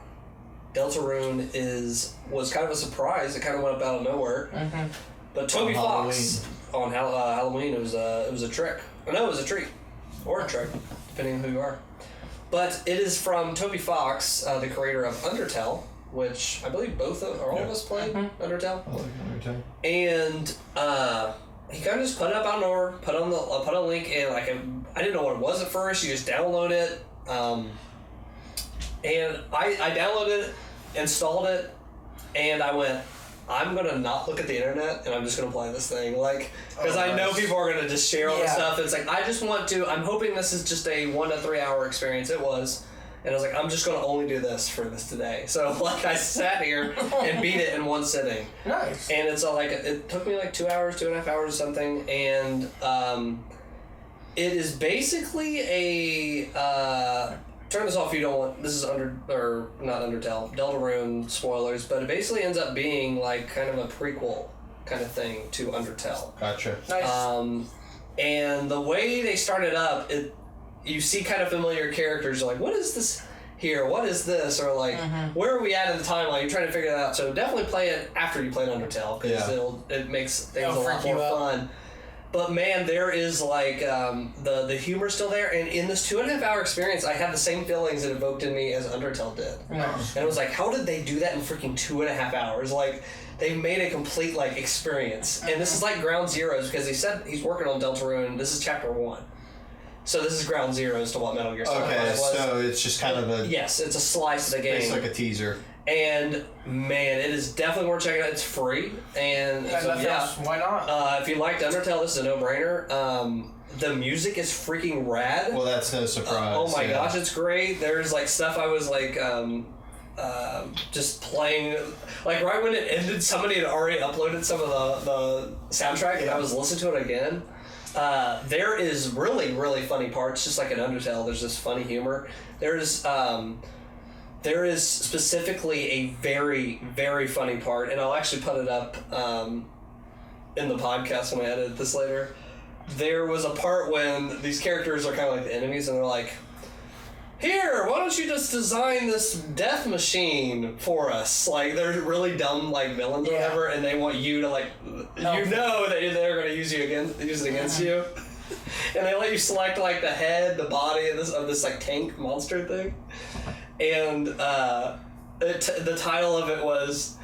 Deltarune was kind of a surprise. It kind of went up out of nowhere. Mm-hmm. But Toby Fox on Halloween, it was a trick. No, it was a treat or a trick, depending on who you are. But it is from Toby Fox, the creator of Undertale, which I believe all of us played Undertale. I like Undertale. And he kind of just put it up out of nowhere, put on a link, and like I didn't know what it was at first. You just download it. And I downloaded it, installed it, and I went, I'm going to not look at the internet, and I'm just going to play this thing. Like, because I know people are going to just share all this stuff. It's like, I just want to, I'm hoping this is just a 1 to 3 hour experience. It was. And I was like, I'm just going to only do this for this today. So, like, I sat here and beat it in one sitting. Nice. And it's like, it took me like 2 hours, 2.5 hours or something. And it is basically a, turn this off if you don't want, this is not Undertale, Deltarune spoilers, but it basically ends up being like kind of a prequel kind of thing to Undertale. Gotcha. Nice. And the way they started up, you see kind of familiar characters. You're like, what is this here? What is this? Or like, where are we at in the timeline? You're trying to figure that out. So definitely play it after you played Undertale because it makes things a lot more fun. But man, there is like the humor still there, and in this 2.5 hour experience, I had the same feelings it evoked in me as Undertale did. Nice. And it was like, how did they do that in freaking 2.5 hours? Like, they made a complete like experience. And this is like Ground Zeroes because he said he's working on Deltarune. This is chapter 1. So this is Ground Zeroes to what Metal Gear Solid was. So it's just kind of a... Yes, it's a slice of the game. It's like a teaser. And man, it is definitely worth checking out. It's free, and why not? If you liked Undertale, this is a no-brainer. The music is freaking rad. Well, that's no surprise. Oh my gosh, it's great. There's like stuff I was like just playing, like right when it ended, somebody had already uploaded some of the soundtrack, and I was listening to it again. There is really, really funny parts, just like in Undertale. There's this funny humor. There is specifically a very, very funny part, and I'll actually put it up in the podcast when I edit this later. There was a part when these characters are kind of like the enemies, and they're like, here, why don't you just design this death machine for us? Like, they're really dumb, like, villains or whatever, and they want you to, like, you know that they're going to use it against you. And they let you select, like, the head, the body of this like, tank monster thing. And the title of it was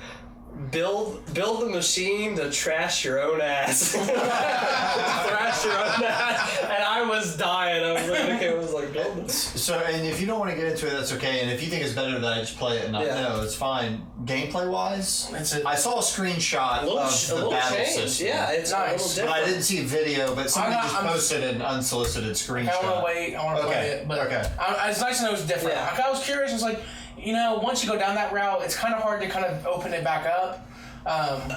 Build the machine to trash your own ass. Thrash your own ass. And I was dying. I was like, okay, I was like, build this. So, and if you don't want to get into it, that's okay. And if you think it's better that I just play it and not know, it's fine. Gameplay-wise, I saw a screenshot of the battle system. Yeah, it's nice. A little different. But I didn't see a video, but somebody just posted an unsolicited screenshot. I want to wait. I want to play it. But it's nice to know it's different. Yeah. I was curious. It's like, once you go down that route, it's kind of hard to kind of open it back up.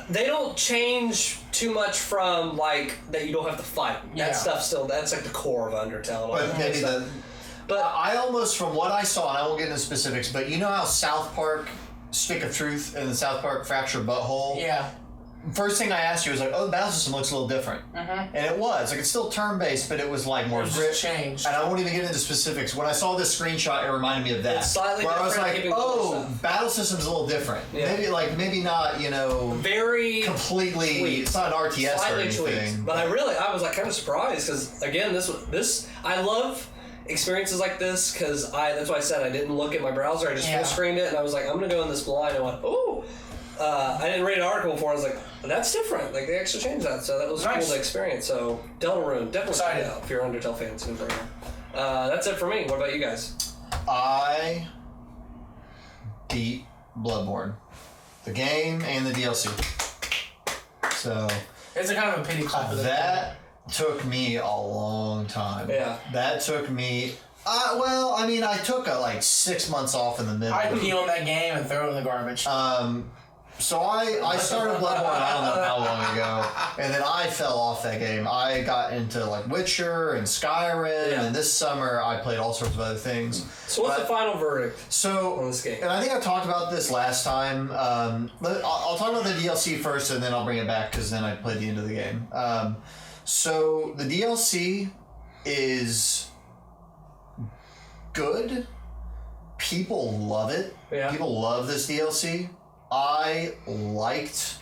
They don't change too much from like that. You don't have to fight. That stuff still. That's like the core of Undertale. But maybe But I almost, from what I saw, and I won't get into specifics, but you know how South Park Stick of Truth and the South Park Fractured Butthole? Yeah. First thing I asked you was like, oh, the battle system looks a little different. And it was. Like, it's still turn-based, but it was like more grip. Changed. And I won't even get into specifics. When I saw this screenshot, it reminded me of that. It's slightly where different. I was like, oh, battle system's a little different. Yeah. Maybe not, very completely tweaked. It's not an RTS slightly or anything. Tweaked. But I was like kind of surprised because again, this I love experiences like this because that's why I said I didn't look at my browser. I just full screened it and I was like, I'm gonna go in this blind. And I went, oh. I didn't read an article before. I was like, that's different. Like they actually changed that, so that was cool to experience. So Deltarune, definitely check it out if you're Undertale fans. That's it for me. What about you guys? I beat Bloodborne, the game and the DLC. So it's a kind of a pity clap. That took me a long time. Yeah, that took me. I took like 6 months off in the middle. I'd pee on that game and throw it in the garbage. So I started Bloodborne I don't know how long ago, and then I fell off that game. I got into like Witcher and Skyrim, and this summer I played all sorts of other things. So what's the final verdict on this game? And I think I talked about this last time. I'll talk about the DLC first, and then I'll bring it back because then I played the end of the game. So the DLC is good. People love it. Yeah. People love this DLC. I liked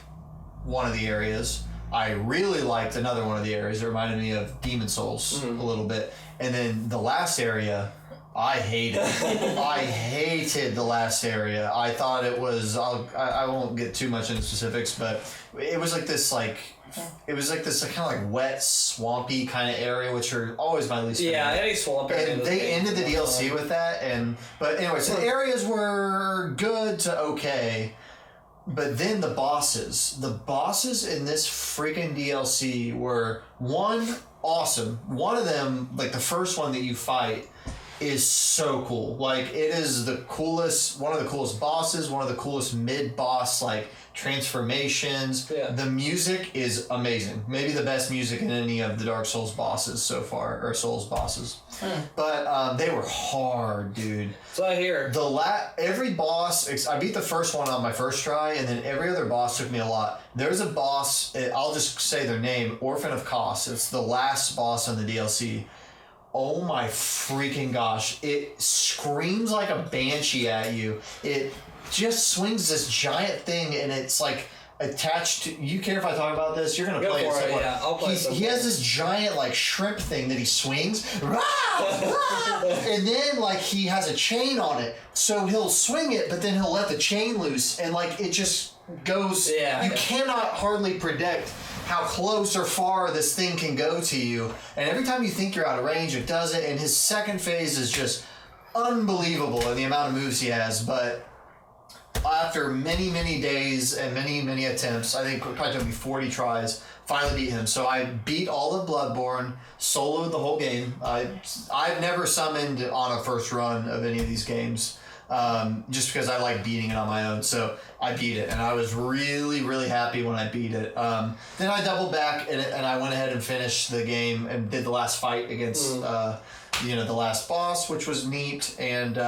one of the areas. I really liked another one of the areas. It reminded me of Demon Souls a little bit. And then the last area, I hated. I hated the last area. I thought it was. I won't get too much into specifics, but it was like this It was like this kind of like wet, swampy kind of area, which are always my least favorite. Yeah, any swamp area. And they ended the DLC with that. But anyway, so the areas were good to okay. But then the bosses in this freaking DLC were awesome. One of them, like the first one that you fight, is so cool. Like it is one of the coolest bosses, one of the coolest mid-boss like transformations. Yeah. The music is amazing. Maybe the best music in any of the Dark Souls bosses so far, or Souls bosses. But they were hard, dude. So I hear. Every boss, I beat the first one on my first try, and then every other boss took me a lot. There's a boss, I'll just say their name, Orphan of Kos. It's the last boss on the DLC. Oh my freaking gosh. It screams like a banshee at you. It just swings this giant thing, and it's like attached to. You care if I talk about this? You're gonna play it. Yeah, I'll play it. He has this giant like shrimp thing that he swings, and then like he has a chain on it, so he'll swing it, but then he'll let the chain loose, and like it just goes. You cannot hardly predict how close or far this thing can go to you, and every time you think you're out of range, it does it. And his second phase is just unbelievable in the amount of moves he has, but. After many, many days and many, many attempts, I think it probably took me 40 tries, finally beat him. So I beat all of Bloodborne, soloed the whole game. I've never summoned on a first run of any of these games, just because I like beating it on my own. So I beat it, and I was really, really happy when I beat it. Then I doubled back, and I went ahead and finished the game and did the last fight against the last boss, which was neat. And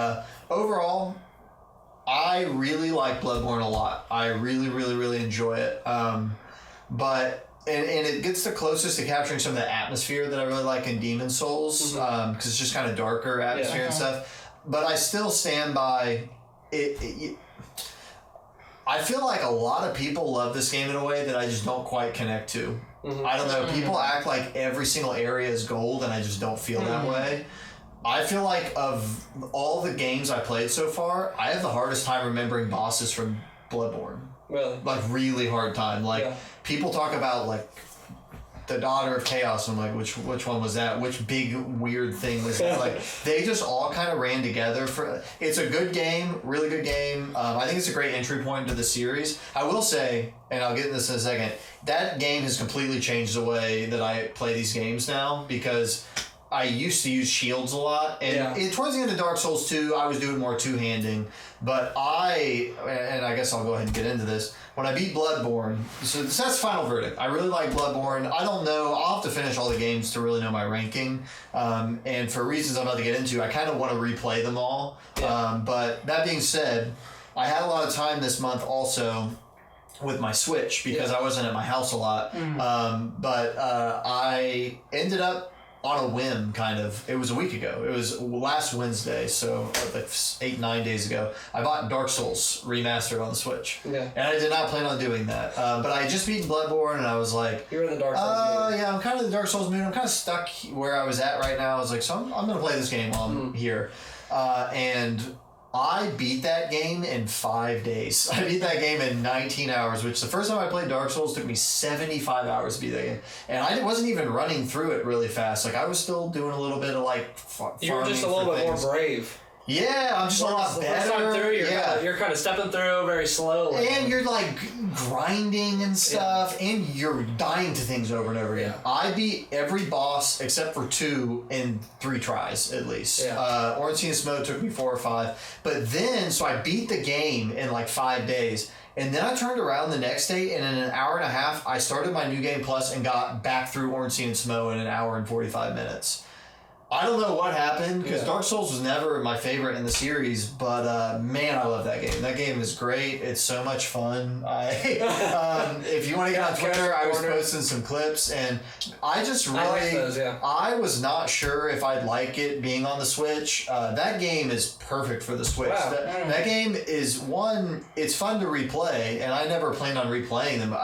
overall, I really like Bloodborne a lot. I really, really, really enjoy it. But it gets the closest to capturing some of the atmosphere that I really like in Demon Souls, because it's just kind of darker atmosphere and stuff. But I still stand by it. I feel like a lot of people love this game in a way that I just don't quite connect to. I don't know. People act like every single area is gold, and I just don't feel that way. I feel like of all the games I played so far, I have the hardest time remembering bosses from Bloodborne. Really? Like, really hard time. Like, people talk about, like, the Daughter of Chaos. I'm like, which one was that? Which big, weird thing was that? Like, they just all kind of ran together. It's a good game, really good game. I think it's a great entry point into the series. I will say, and I'll get into this in a second, that game has completely changed the way that I play these games now, because I used to use shields a lot, and towards the end of Dark Souls 2, I was doing more two-handing. But and I guess I'll go ahead and get into this. When I beat Bloodborne, so that's final verdict. I really like Bloodborne. I don't know. I'll have to finish all the games to really know my ranking. And for reasons I'm about to get into, I kind of want to replay them all. Yeah. But that being said, I had a lot of time this month also with my Switch because I wasn't at my house a lot. But I ended up on a whim, kind of. It was a week ago. It was last Wednesday, so like 8-9 days ago. I bought Dark Souls Remastered on the Switch. Yeah. And I did not plan on doing that. But I just beat Bloodborne, and I was like... You're in the Dark Souls mood. Yeah, I'm kind of in the Dark Souls mood. I'm kind of stuck where I was at right now. I was like, so I'm going to play this game while I'm here. And... I beat that game in 5 days. I beat that game in 19 hours, which the first time I played Dark Souls took me 75 hours to beat that game. And I wasn't even running through it really fast. Like, I was still doing a little bit of, like, farming. You were just a little bit more brave. Yeah, I'm just a lot better. First time through, you're kind of stepping through very slowly. And you're like grinding and stuff, and you're dying to things over and over again. Yeah. I beat every boss except for 2 in 3 tries at least. Yeah. Ornstein and Smoke took me 4 or 5. But then, so I beat the game in like 5 days. And then I turned around the next day, and in an hour and a half, I started my New Game Plus and got back through Ornstein and Smoke in an hour and 45 minutes. I don't know what happened, because Dark Souls was never my favorite in the series, but man, I love that game. That game is great. It's so much fun. If you want to get on Twitter, I was posting some clips, and I just really... I like those, I was not sure if I'd like it being on the Switch. That game is perfect for the Switch. Wow. That game is, it's fun to replay, and I never planned on replaying them.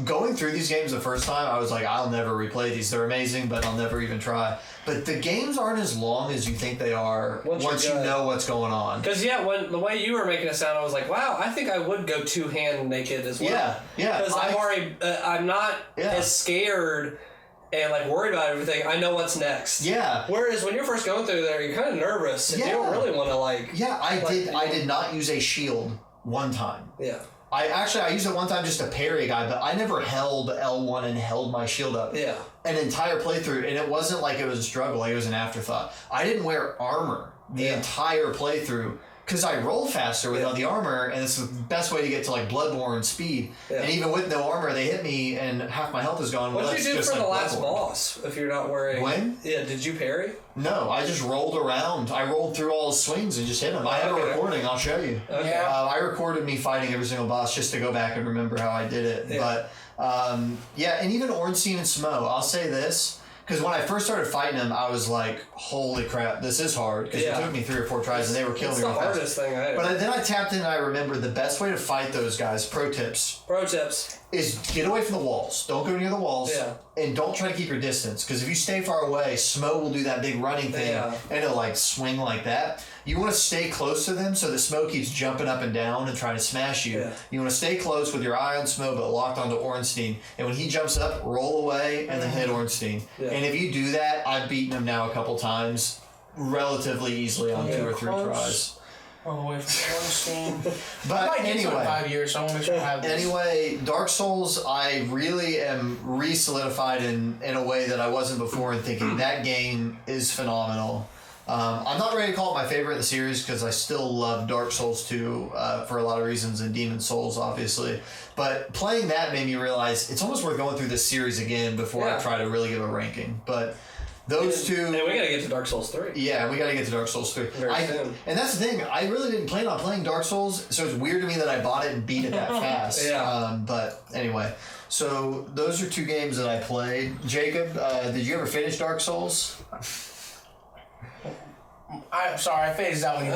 Going through these games the first time, I was like, I'll never replay these. They're amazing, but I'll never even try. But the games aren't as long as you think they are once you know what's going on. Because, when the way you were making it sound, I was like, wow, I think I would go two-hand naked as well. Yeah. Because I'm not as scared and like worried about everything. I know what's next. Yeah. Whereas when you're first going through there, you're kind of nervous. And you don't really want to I did not use a shield one time. Yeah. I used it one time just to parry a guy, but I never held L1 and held my shield up. Yeah. An entire playthrough, and it wasn't like it was a struggle, like it was an afterthought. I didn't wear armor the entire playthrough because I roll faster without the armor, and it's the best way to get to like Bloodborne speed. Yeah. And even with no armor, they hit me, and half my health is gone. What did you do for the last boss if you're not wearing... When? Yeah, did you parry? No, I just rolled around. I rolled through all his swings and just hit him. I have a recording. I'll show you. Okay. I recorded me fighting every single boss just to go back and remember how I did it. Yeah. But, and even Ornstein and Smoke, I'll say this. Because when I first started fighting them, I was like, holy crap, this is hard. Because it took me 3 or 4 tries and they were killing me. It's the hardest thing I ever. But then I tapped in and I remembered the best way to fight those guys, pro tips, is get away from the walls. Don't go near the walls. Yeah. And don't try to keep your distance. Because if you stay far away, Smoke will do that big running thing and it'll like swing like that. You want to stay close to them so that Smoke keeps jumping up and down and trying to smash you. Yeah. You want to stay close with your eye on Smoke but locked onto Ornstein. And when he jumps up, roll away and then hit Ornstein. Yeah. And if you do that, I've beaten him now a couple times relatively easily on 2 or 3 tries. All the way from Ornstein. But anyway, 5 years, so I want to make sure I have this. Anyway, Dark Souls, I really am re-solidified in a way that I wasn't before in thinking that game is phenomenal. I'm not ready to call it my favorite in the series because I still love Dark Souls 2 for a lot of reasons, and Demon Souls, obviously. But playing that made me realize it's almost worth going through this series again before I try to really give a ranking. But those two... And we gotta get to Dark Souls 3. Yeah, we gotta get to Dark Souls 3. Very soon. And that's the thing, I really didn't plan on playing Dark Souls, so it's weird to me that I bought it and beat it that fast. But anyway, so those are 2 games that I played. Jacob, did you ever finish Dark Souls? I'm sorry, I phased out when you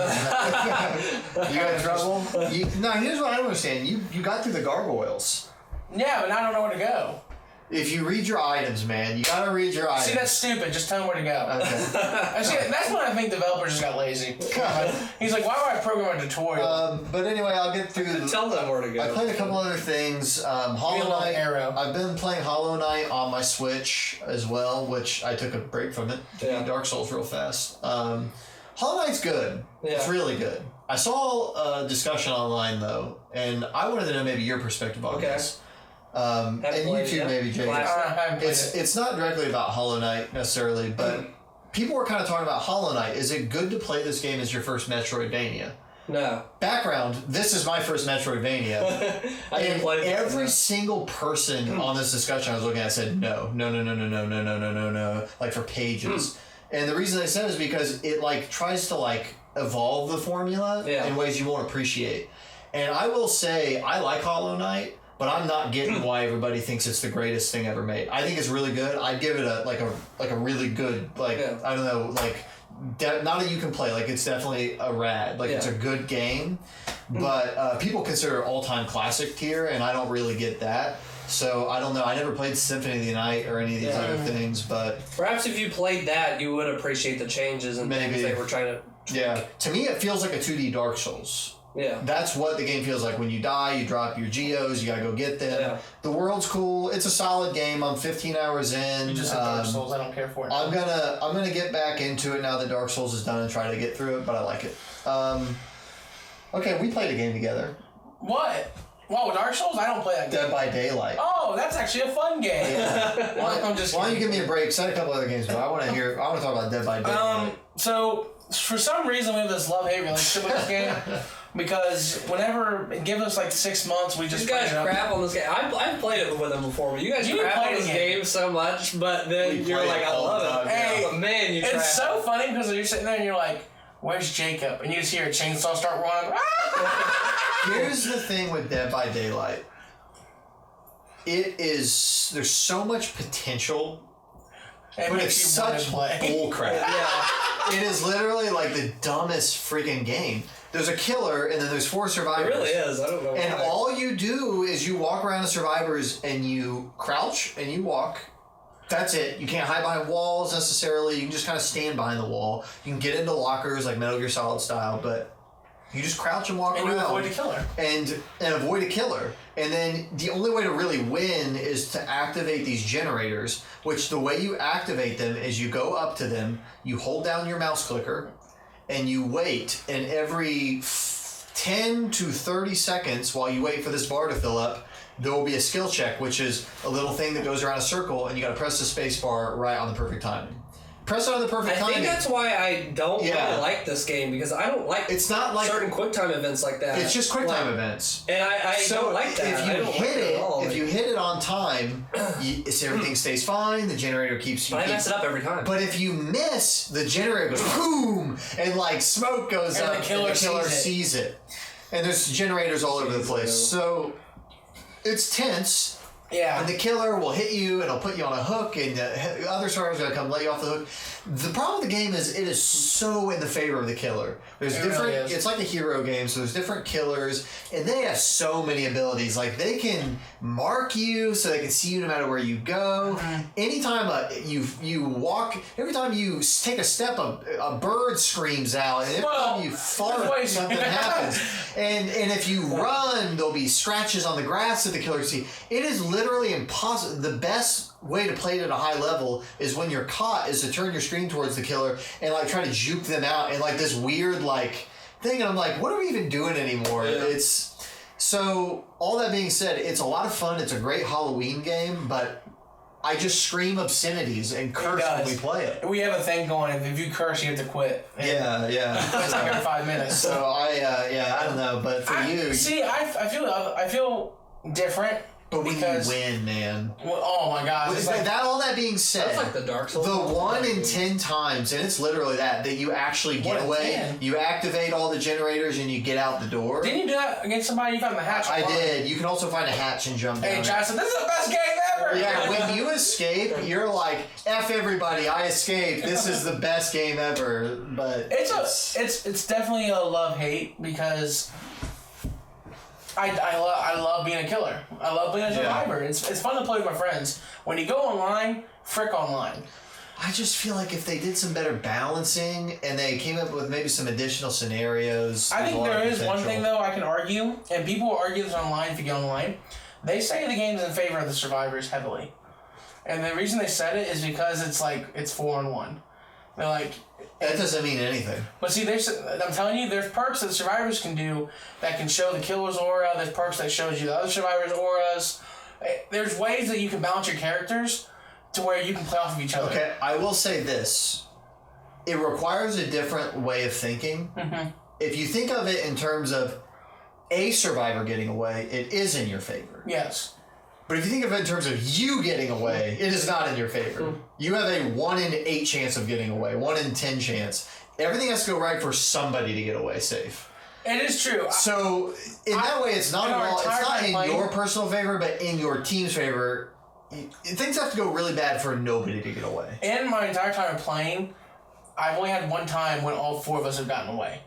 You got in trouble? Here's what I don't understand. You got through the gargoyles. Yeah, but I don't know where to go. If you read your items, man, you gotta read your items. See, that's stupid. Just tell him where to go. Okay. See, that's when I think developers just got lazy. He's like, why would I program a tutorial? But anyway, I'll get through. Tell them where to go. I played a couple other things. Hollow Knight. I've been playing Hollow Knight on my Switch as well, which I took a break from it to beat Dark Souls real fast. Hollow Knight's good. Yeah. It's really good. I saw a discussion online though, and I wanted to know maybe your perspective on this. And you too, maybe, Jake. It's not directly about Hollow Knight necessarily, but people were kind of talking about Hollow Knight. Is it good to play this game as your first Metroidvania? No. Background, this is my first Metroidvania. I didn't play it. Every single person on this discussion I was looking at said no, like for pages. And the reason they said is because it like tries to like evolve the formula in ways you won't appreciate. And I will say I like Hollow Knight, but I'm not getting why everybody thinks it's the greatest thing ever made. I think it's really good. I'd give it a really good I don't know not that you can play, like it's definitely a rad, like it's a good game, but people consider it all-time classic tier, and I don't really get that. So I don't know. I never played Symphony of the Night or any of these other things, but perhaps if you played that, you would appreciate the changes and things they were trying to. Yeah, to me it feels like a 2D Dark Souls. Yeah, that's what the game feels like. When you die, you drop your geos. You gotta go get them. Yeah. The world's cool. It's a solid game. I'm 15 hours in. You just said Dark Souls. I don't care for it. I'm gonna get back into it now that Dark Souls is done and try to get through it. But I like it. Okay, we played a game together. What? Whoa, Dark Souls? I don't play that game. Dead by Daylight. Oh, that's actually a fun game. Yeah. Why don't you give me a break? Said a couple other games, but I want to talk about Dead by Daylight. So for some reason we have this love-hate relationship with this game. Because whenever it gives us like 6 months, we just. You guys crap on this game. I've played it with them before, but you guys crap on this game so much. But then you're like, I love it. Hey, but man, you. It's so funny because you're sitting there and you're like, "Where's Jacob?" And you just hear a chainsaw start running. Here's the thing with Dead by Daylight. There's so much potential, but it's such bullcrap. Yeah, it is literally like the dumbest freaking game. There's a killer, and then there's 4 survivors. It really is. I don't know. And all you do is you walk around the survivors, and you crouch, and you walk. That's it. You can't hide behind walls necessarily. You can just kind of stand behind the wall. You can get into lockers like Metal Gear Solid style, but you just crouch and walk around. And you avoid a killer. And avoid a killer. And then the only way to really win is to activate these generators, which the way you activate them is you go up to them, you hold down your mouse clicker, and you wait, and every 10 to 30 seconds while you wait for this bar to fill up, there will be a skill check, which is a little thing that goes around a circle, and you gotta press the space bar right on the perfect timing. Press it on the perfect timing. I think that's why I don't really like this game, because I don't like it's not like certain QuickTime events like that. It's just QuickTime events. And I don't like that. If you hit it on time, everything stays fine, the generator keeps you. But I mess it up every time. But if you miss, the generator goes boom, and like smoke goes up, and the killer sees it. And there's generators all over the place. So it's tense. Yeah. And the killer will hit you and it'll put you on a hook, and the other survivors are going to come let you off the hook. The problem with the game is it is so in the favor of the killer. There's it's like a hero game, so there's different killers, and they have so many abilities. Like they can mark you so they can see you no matter where you go. Mm-hmm. Anytime you walk, every time you take a step, a bird screams out, and every time you fart, something happens. And if you run, there'll be scratches on the grass that the killer can see. It is literally impossible. The best way to play it at a high level is when you're caught is to turn your screen towards the killer and like try to juke them out in like this weird like thing, and I'm like, what are we even doing anymore? It's so all that being said, it's a lot of fun. It's a great Halloween game, but I just scream obscenities and curse when we play it. We have a thing going. If you curse, you have to quit. Yeah. It's like every 5 minutes. So I don't know, but for you, see, I feel different. But when you win, man. Well, oh my gosh. All that being said, that's like the Dark Souls. The 1 in 10 times, and it's literally that you actually get away, you activate all the generators, and you get out the door. Didn't you do that against somebody? You found the hatch. I did. You can also find a hatch and jump down. Hey, Johnson, this is the best game ever! Yeah, when you escape, you're like, F everybody, I escaped. This is the best game ever. But it's definitely a love-hate, because I love being a killer. I love being a survivor. Yeah. It's fun to play with my friends. When you go online, frick online. I just feel like if they did some better balancing and they came up with maybe some additional scenarios. I think there is one thing though I can argue, and people will argue this online if you go online. They say the game's in favor of the survivors heavily. And the reason they said it is because it's 4-on-1. They're like, that doesn't mean anything. But see, I'm telling you, there's perks that survivors can do that can show the killer's aura. There's perks that shows you the other survivors' auras. There's ways that you can balance your characters to where you can play off of each other. Okay, I will say this. it requires a different way of thinking. Mm-hmm. If you think of it in terms of a survivor getting away, it is in your favor. Yes. But if you think of it in terms of you getting away, it is not in your favor. You have a 1 in 8 chance of getting away, 1 in 10 chance. Everything has to go right for somebody to get away safe. It is true. So in that way, it's not at all. It's not in your personal favor, but in your team's favor. Things have to go really bad for nobody to get away. In my entire time of playing, I've only had one time when all 4 of us have gotten away.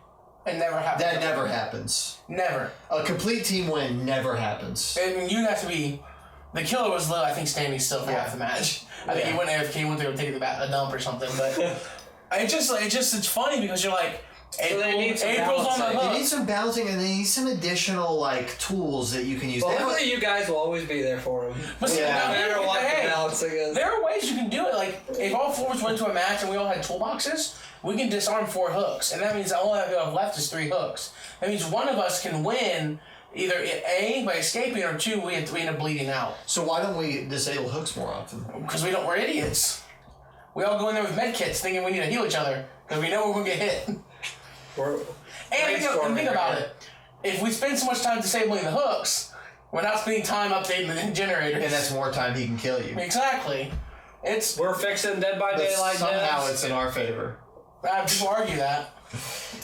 It never happens. That never happens. Never. A complete team win never happens. And you have to be. The killer was I think standing still for half the match. I think he went AFK, went to go take a dump or something. But it's funny because you're like. April's on the hook. You need some balancing, and they need some additional tools that you can use. Well, hopefully you guys will always be there for them. But no matter what the balancing is. There are ways you can do it. Like if all 4 of us went to a match and we all had toolboxes, we can disarm 4 hooks, and that means all I have left is 3 hooks. That means one of us can win either A by escaping, or 2 we end up bleeding out. So why don't we disable hooks more often? Because we're idiots. We all go in there with med kits thinking we need to heal each other because we know we're gonna get hit. And think about it. If we spend so much time disabling the hooks, we're not spending time updating the generators. And that's more time he can kill you. Exactly. We're fixing Dead by Daylight. Somehow it's in our favor. People argue that.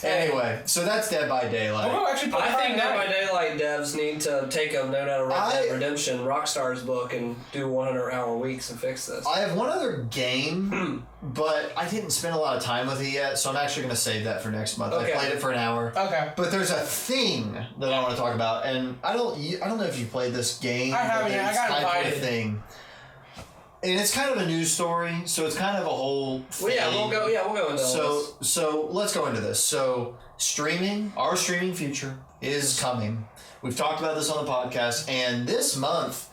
Anyway, so that's Dead by Daylight. I think Dead by Daylight devs need to take a note out of Red Dead Redemption, Rockstar's book, and do 100-hour weeks and fix this. I have one other game, but I didn't spend a lot of time with it yet, so I'm actually going to save that for next month. Okay. I played it for an hour. Okay. But there's a thing that I want to talk about, and I don't know if you played this game. I haven't yet. I got invited. Thing. And it's kind of a news story, so it's kind of a whole thing. We'll go into this. So let's go into this. So our streaming future is coming. We've talked about this on the podcast, and this month,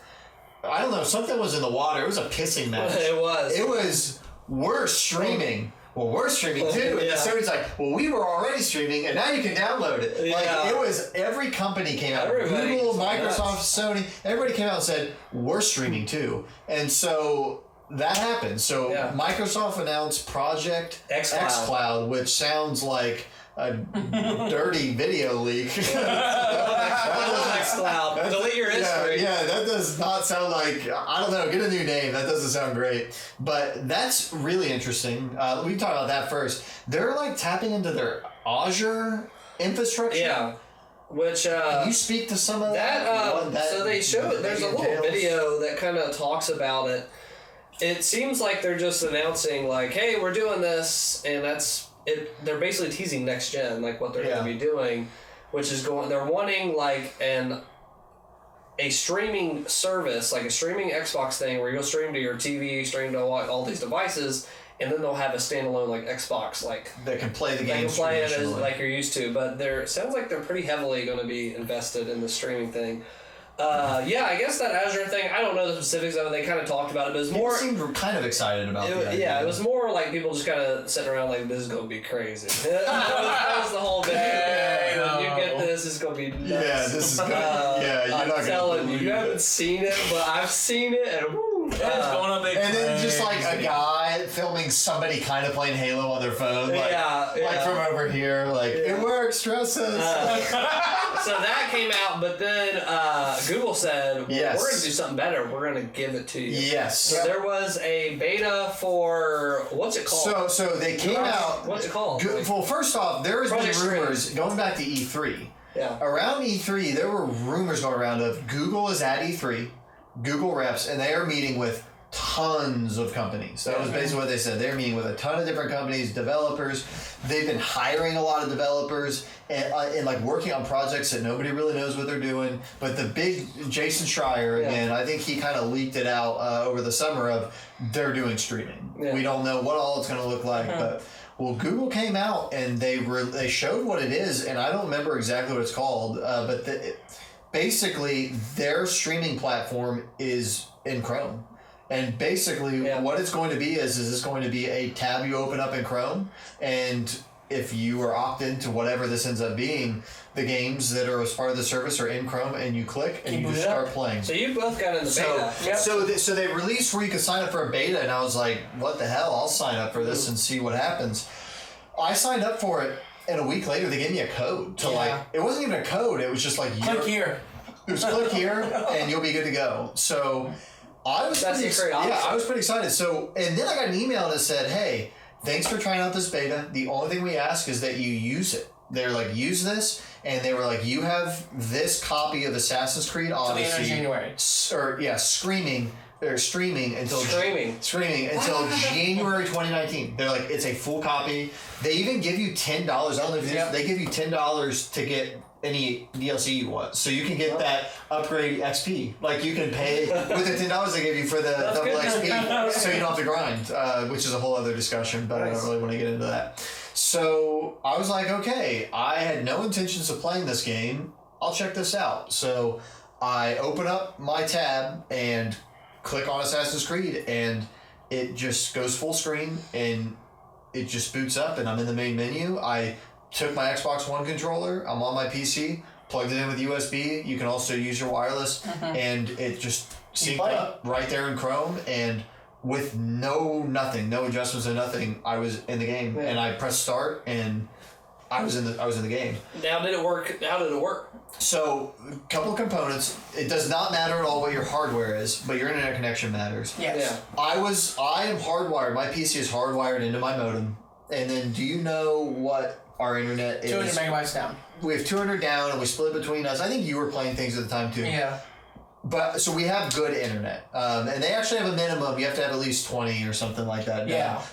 I don't know, something was in the water. It was a pissing match. It was. We're streaming. Well, we're streaming too. And so it's like, well, we were already streaming, and now you can download it. It was, every company came out. Google, Microsoft, Sony, everybody came out and said, we're streaming too. And so that happened. So Microsoft announced Project xCloud, which sounds like a dirty video leak. xCloud. Delete your history. Yeah, that does not sound like, I don't know, get a new name. That doesn't sound great. But that's really interesting. We can talk about that first. They're tapping into their Azure infrastructure. Yeah. Which, can you speak to some of that? So they showed, there's a little video that kind of talks about it. It seems like they're just announcing, hey, we're doing this, and that's it. They're basically teasing next gen, what they're going to be doing, which is they're wanting, a streaming service, a streaming Xbox thing where you'll stream to your TV, stream to all these devices, and then they'll have a standalone, Xbox, that can play the game. They can play it as, you're used to, but it sounds like they're pretty heavily going to be invested in the streaming thing. I guess that Azure thing, I don't know the specifics of it. They kind of talked about it, but it was more... People seemed kind of excited about it. Yeah, it was more people just kind of sitting around this is going to be crazy. That was the whole video. When you get this, it's going to be nuts. Yeah, this is good. You're not going to telling you, you haven't seen it, but I've seen it, and woo! It's going to be and then just a guy filming somebody kind of playing Halo on their phone. From over here. It works, trust us. So that came out, but then Google said, we're going to do something better. We're going to give it to you. Yes. So there was a beta for, what's it called? So they came out. What's it called? Well, first off, there has been rumors going back to E3. Yeah. Around E3, there were rumors going around of Google is at E3, Google reps, and they are meeting with tons of companies. That was basically what they said. They're meeting with a ton of different companies, developers. They've been hiring a lot of developers and working on projects that nobody really knows what they're doing. But the big Jason Schreier, again, I think he kind of leaked it out over the summer of they're doing streaming. Yeah. We don't know what all it's going to look like, but Google came out and they showed what it is, and I don't remember exactly what it's called, but basically their streaming platform is in Chrome. And basically, what it's going to be is it's going to be a tab you open up in Chrome, and if you are opted into whatever this ends up being, the games that are as part of the service are in Chrome, and you click and you just start playing. So you both got in the beta. So they released where you could sign up for a beta, and I was like, what the hell? I'll sign up for this and see what happens. I signed up for it, and a week later they gave me a code to it wasn't even a code. It was just like click here. It was click here, and you'll be good to go. So I was pretty excited. So and then I got an email that said, "Hey, thanks for trying out this beta. The only thing we ask is that you use it." They're like, use this, and they were like, you have this copy of Assassin's Creed Odyssey. January. Streaming until January 2019. They're like, it's a full copy. They even give you $10. I don't know if they give you $10 to get any DLC you want, so you can get that upgrade XP. Like you can pay with the $10 they give you for the double XP, so you don't have to grind, which is a whole other discussion. But I don't really want to get into that. So I was like, okay, I had no intentions of playing this game. I'll check this out. So I open up my tab and click on Assassin's Creed, and it just goes full screen, and it just boots up, and I'm in the main menu. I took my Xbox One controller, I'm on my PC, plugged it in with USB. You can also use your wireless, and it just synced up right there in Chrome, and with no adjustments and nothing, I was in the game, and I pressed start, and I was in the game. Now, did it work? How did it work? So, a couple of components. It does not matter at all what your hardware is, but your internet connection matters. Yes. Yeah. I am hardwired. My PC is hardwired into my modem. And then, do you know what our internet is? 200 megabytes down. We have 200 down, and we split between us. I think you were playing things at the time too. Yeah. But so we have good internet, and they actually have a minimum. You have to have at least 20 or something like that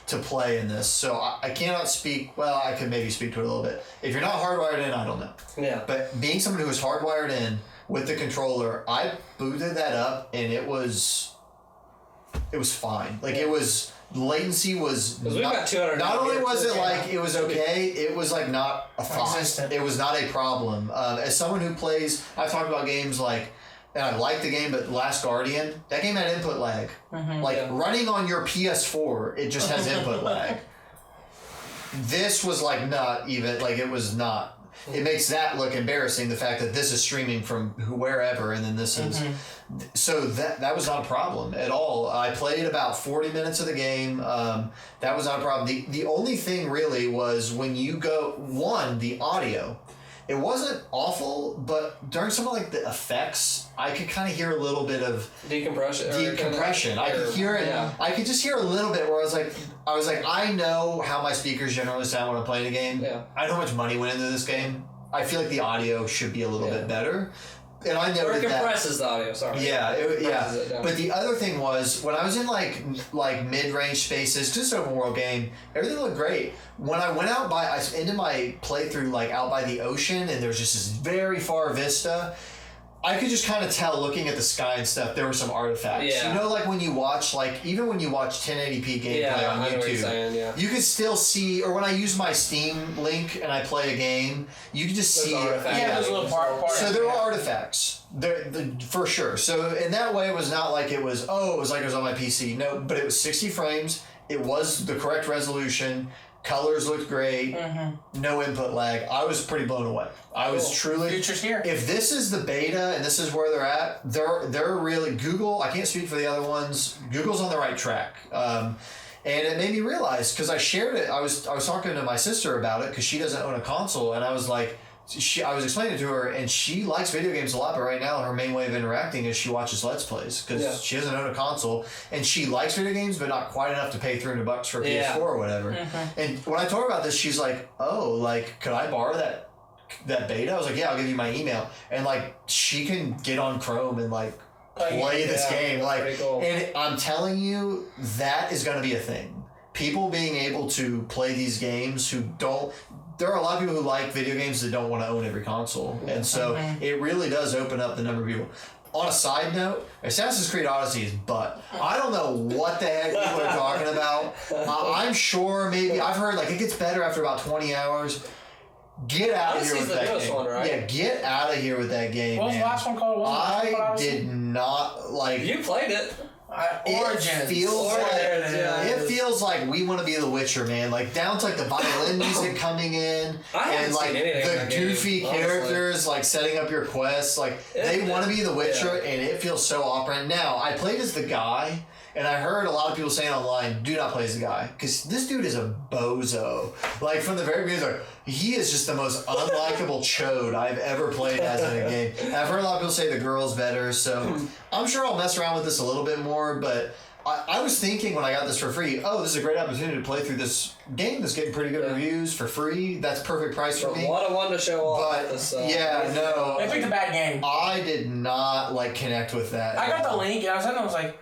to play in this. So I cannot speak. Well, I could maybe speak to it a little bit. If you're not hardwired in, I don't know. Yeah. But being someone who was hardwired in with the controller, I booted that up, and it was fine. Like it was. Latency was not only was it like it was okay, it was like not a thought. It was not a problem. As someone who plays, I've talked about games like, and I like the game, but Last Guardian, that game had input lag. Running on your PS4, it just has input lag. This was like not even, like it was not. It makes that look embarrassing, the fact that this is streaming from wherever, and then this is... So that was not a problem at all. I played about 40 minutes of the game. That was not a problem. The only thing really was when you go... the audio. It wasn't awful, but during some of like the effects, I could kind of hear a little bit of... Decompression. I could hear it. Yeah. I could just hear a little bit where I was like, I know how my speakers generally sound when I'm playing a game. Yeah. I know how much money went into this game. I feel like the audio should be a little bit better. And I noted that... Or it compresses the audio, sorry. Yeah, But the other thing was, when I was in like mid-range spaces, just an open world game, everything looked great. When I went out I ended my playthrough like out by the ocean, and there's just this very far vista. I could just kind of tell, looking at the sky and stuff, there were some artifacts. Yeah. You know, like when you watch, even when you watch 1080p gameplay on YouTube, you can still see, or when I use my Steam link and I play a game, you can just see artifacts. There's little part. So there were artifacts, for sure. So in that way, it was not like it was like it was on my PC. No, but it was 60 frames. It was the correct resolution. Colors looked great. No input lag. I was pretty blown away. I was truly... Future's here. If this is the beta and this is where they're at, they're really... Google, I can't speak for the other ones. Google's on the right track. And it made me realize, because I shared it, I was talking to my sister about it, because she doesn't own a console, and I was like... I was explaining it to her, and she likes video games a lot, but right now her main way of interacting is she watches Let's Plays, because she doesn't own a console, and she likes video games, but not quite enough to pay $300 for a PS4 or whatever. And when I told her about this, she's like, could I borrow that beta? I was like, yeah, I'll give you my email. And she can get on Chrome and play this game. Cool. And I'm telling you, that is going to be a thing. People being able to play these games who don't... There are a lot of people who like video games that don't want to own every console. And so it really does open up the number of people. On a side note, Assassin's Creed Odyssey is butt. I don't know what the heck people are talking about. I'm sure maybe... I've heard it gets better after about 20 hours. Get out of here with that game. One, right? Yeah, get out of here with that game. What was the last one called? I did not like... You played it. It feels like we want to be the Witcher, man. Down to the violin music coming in, and the goofy characters setting up your quests. They want to be the Witcher, and it feels so operant. Now I played as the guy, And I heard a lot of people saying online, do not play as the guy. Because this dude is a bozo. Like, from the very beginning, like, he is just the most unlikable chode I've ever played as in a game. And I've heard a lot of people say the girl's better, so I'm sure I'll mess around with this a little bit more, but I was thinking when I got this for free, this is a great opportunity to play through this game that's getting pretty good reviews for free. That's perfect price for me. What a one to show off. But no. They picked a bad game. I did not connect with that. I got the link and I was like,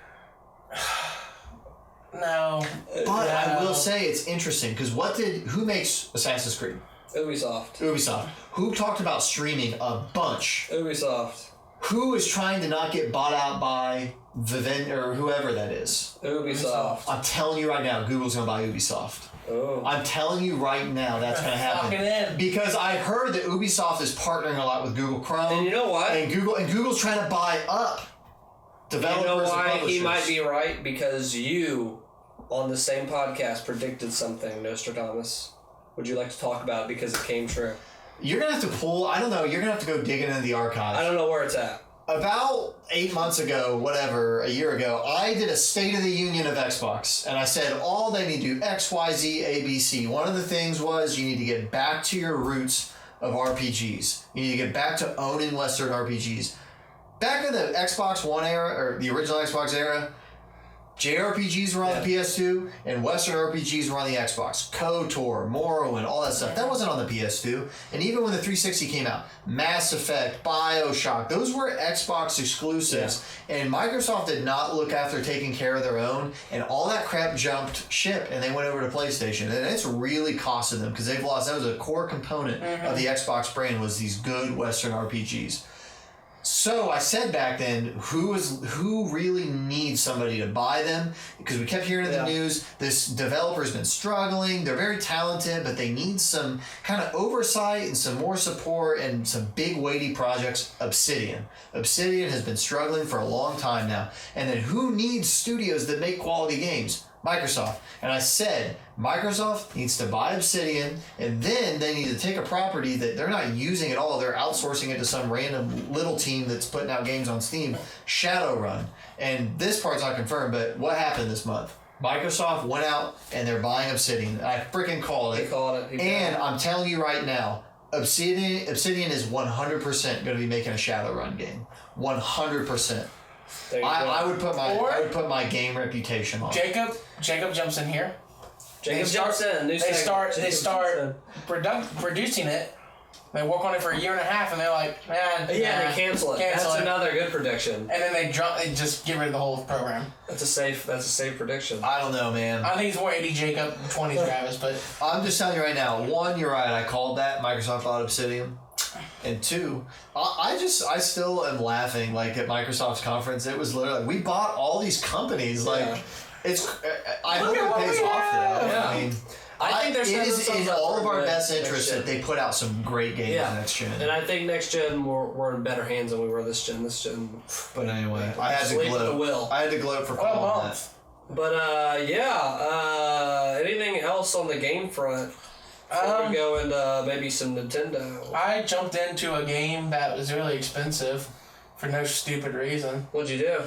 no. But I will say it's interesting because who makes Assassin's Creed? Ubisoft. Who talked about streaming a bunch? Ubisoft. Who is trying to not get bought out by or whoever that is? Ubisoft. I'm telling you right now, Google's going to buy Ubisoft. Oh. I'm telling you right now that's going to happen. Because I heard that Ubisoft is partnering a lot with Google Chrome. And you know what? And Google's trying to buy up developers. You know why and publishers. he might be right? Because you, on the same podcast, predicted something, Nostradamus. Would you like to talk about it because it came true? You're going to have to pull, I don't know, you're going to have to go digging into the archives. I don't know where it's at. About 8 months ago, a year ago, I did a State of the Union of Xbox. And I said, all they need to do, X, Y, Z, A, B, C. One of the things was you need to get back to your roots of RPGs. You need to get back to owning Western RPGs. Back in the Xbox One era, or the original Xbox era, JRPGs were on the PS2, and Western RPGs were on the Xbox. KOTOR, Morrowind, all that stuff. That wasn't on the PS2. And even when the 360 came out, Mass Effect, BioShock, those were Xbox exclusives. Yeah. And Microsoft did not look after taking care of their own, and all that crap jumped ship, and they went over to PlayStation. And it's really costed them, because they've lost, that was a core component of the Xbox brand, was these good Western RPGs. So I said back then, who really needs somebody to buy them? Because we kept hearing in the news, this developer's been struggling. They're very talented, but they need some kind of oversight and some more support and some big weighty projects. Obsidian has been struggling for a long time now. And then who needs studios that make quality games? Microsoft. And I said, Microsoft needs to buy Obsidian, and then they need to take a property that they're not using at all. They're outsourcing it to some random little team that's putting out games on Steam, Shadowrun. And this part's not confirmed, but what happened this month? Microsoft went out and they're buying Obsidian. I freaking called it. He called it. And I'm telling you right now, Obsidian is 100% going to be making a Shadowrun game. 100%. I would put my game reputation on. Jacob jumps in here. They start producing it. They work on it for a year and a half, and they're like, man. Yeah, they cancel it. That's another good prediction. And then they just get rid of the whole program. That's a safe prediction. I don't know, man. I think it's more 80 Jacob, 20 Travis, but I'm just telling you right now. One, you're right. I called that. Microsoft bought Obsidian. And two, I still am laughing. Like at Microsoft's conference, it was literally we bought all these companies. Like it's. I hope it pays off though. Yeah. I mean. I think it is in all of our best interest that they put out some great games next gen. And I think next gen we're in better hands than we were this gen. But anyway, I had to gloat. I had to gloat for calling that. But anything else on the game front? Before we go into maybe some Nintendo. I jumped into a game that was really expensive for no stupid reason. What'd you do?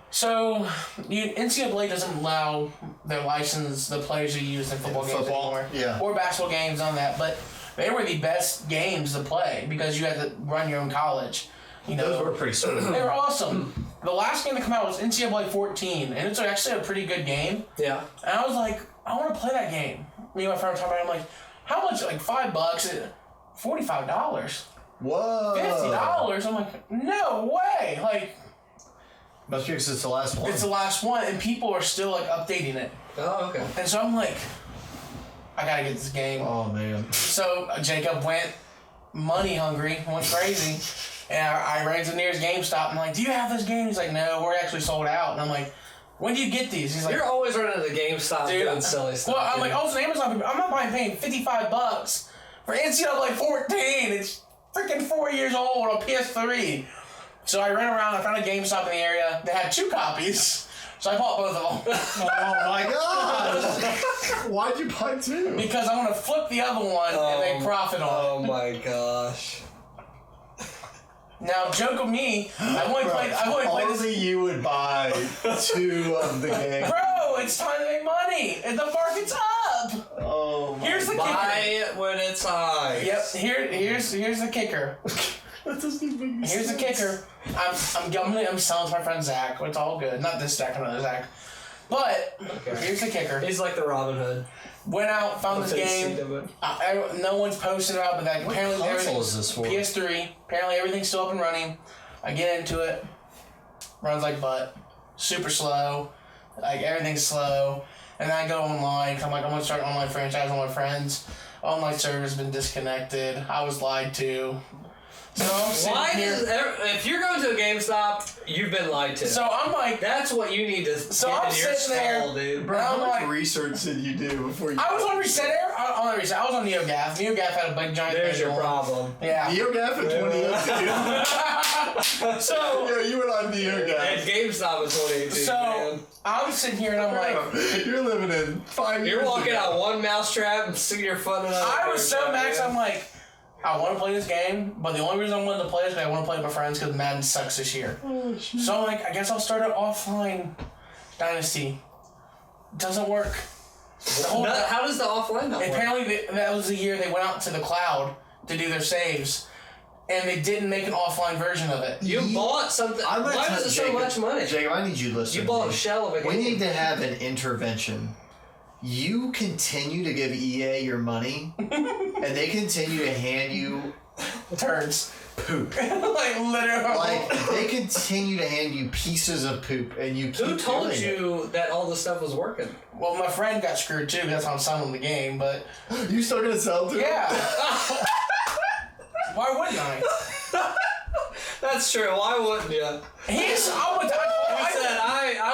So, NCAA doesn't allow their license the players to use in football games anymore. Yeah. Or basketball games on that. But they were the best games to play because you had to run your own college. Those were pretty sweet. They were awesome. The last game that came out was NCAA 14, and it's actually a pretty good game. Yeah. And I was like, I want to play that game. Me and my friend were talking about it. I'm like, how much? Like $5? $45. Whoa. $50. I'm like, no way. Like, must be because it's the last one. It's the last one, and people are still like updating it. Oh, okay. And so I'm like, I gotta get this game. Oh man. So Jacob went money hungry, went crazy, and I ran to the nearest GameStop. And I'm like, do you have this game? He's like, no, we're actually sold out. And I'm like, when do you get these? He's like, you're always running to the GameStop doing silly stuff. Well, I'm like, also Amazon. I'm not paying $55 for NCAA 14. It's freaking 4 years old on PS3. So I ran around. I found a GameStop in the area. They had 2 copies, so I bought both of them. Oh my gosh! Why'd you buy 2? Because I want to flip the other one and make profit on it. Oh my gosh! Now, joke with me. I've only played this. Only you would buy 2 of the games. Bro, it's time to make money, and the market's up. Oh my! Here's the kicker. Buy it when it's high. Yep. Here's the kicker. Here's the kicker. I'm selling to my friend Zach. It's all good. Not this Zach, another Zach. But here's the kicker. He's like the Robin Hood. Went out, found this game. No one's posted about, but like, apparently what console is this for? PS3. Apparently everything's still up and running. I get into it. Runs like butt. Super slow. Like everything's slow. And then I go online. I'm like, I'm gonna start an online franchise with my friends. Online server's been disconnected. I was lied to. So I'm sitting here. If you're going to a GameStop, you've been lied to. So I'm like, that's what you need to. So I'm sitting there, dude. Bro, how much research did you do before you? I was on Reset Air. I was on NeoGAF. NeoGAF had a big giant. There's your problem. Yeah. NeoGAF in 2018. So yeah, you went on NeoGAF. And GameStop in 2018. So man. I'm sitting here and I'm like, you're living in 5 years. You're walking out one mousetrap and sticking your foot in it. I was so max. I'm like, I want to play this game, but the only reason I wanted to play is because I want to play with my friends because Madden sucks this year. Oh, so I'm like, I guess I'll start an offline Dynasty. Doesn't work. How does the offline not work? Apparently, that was the year they went out to the cloud to do their saves, and they didn't make an offline version of it. You bought something. Why was it so much money? Jacob, I need you to listen. You bought a shell of a game. We need to have an intervention. You continue to give EA your money, and they continue to hand you turds. Poop. Like, literally. Like, they continue to hand you pieces of poop, and you keep Who told you it. that all this stuff was working? Well, my friend got screwed too, that's how I'm selling the game, but... You still gonna sell to him? Yeah. Why wouldn't I? That's true. Why wouldn't you?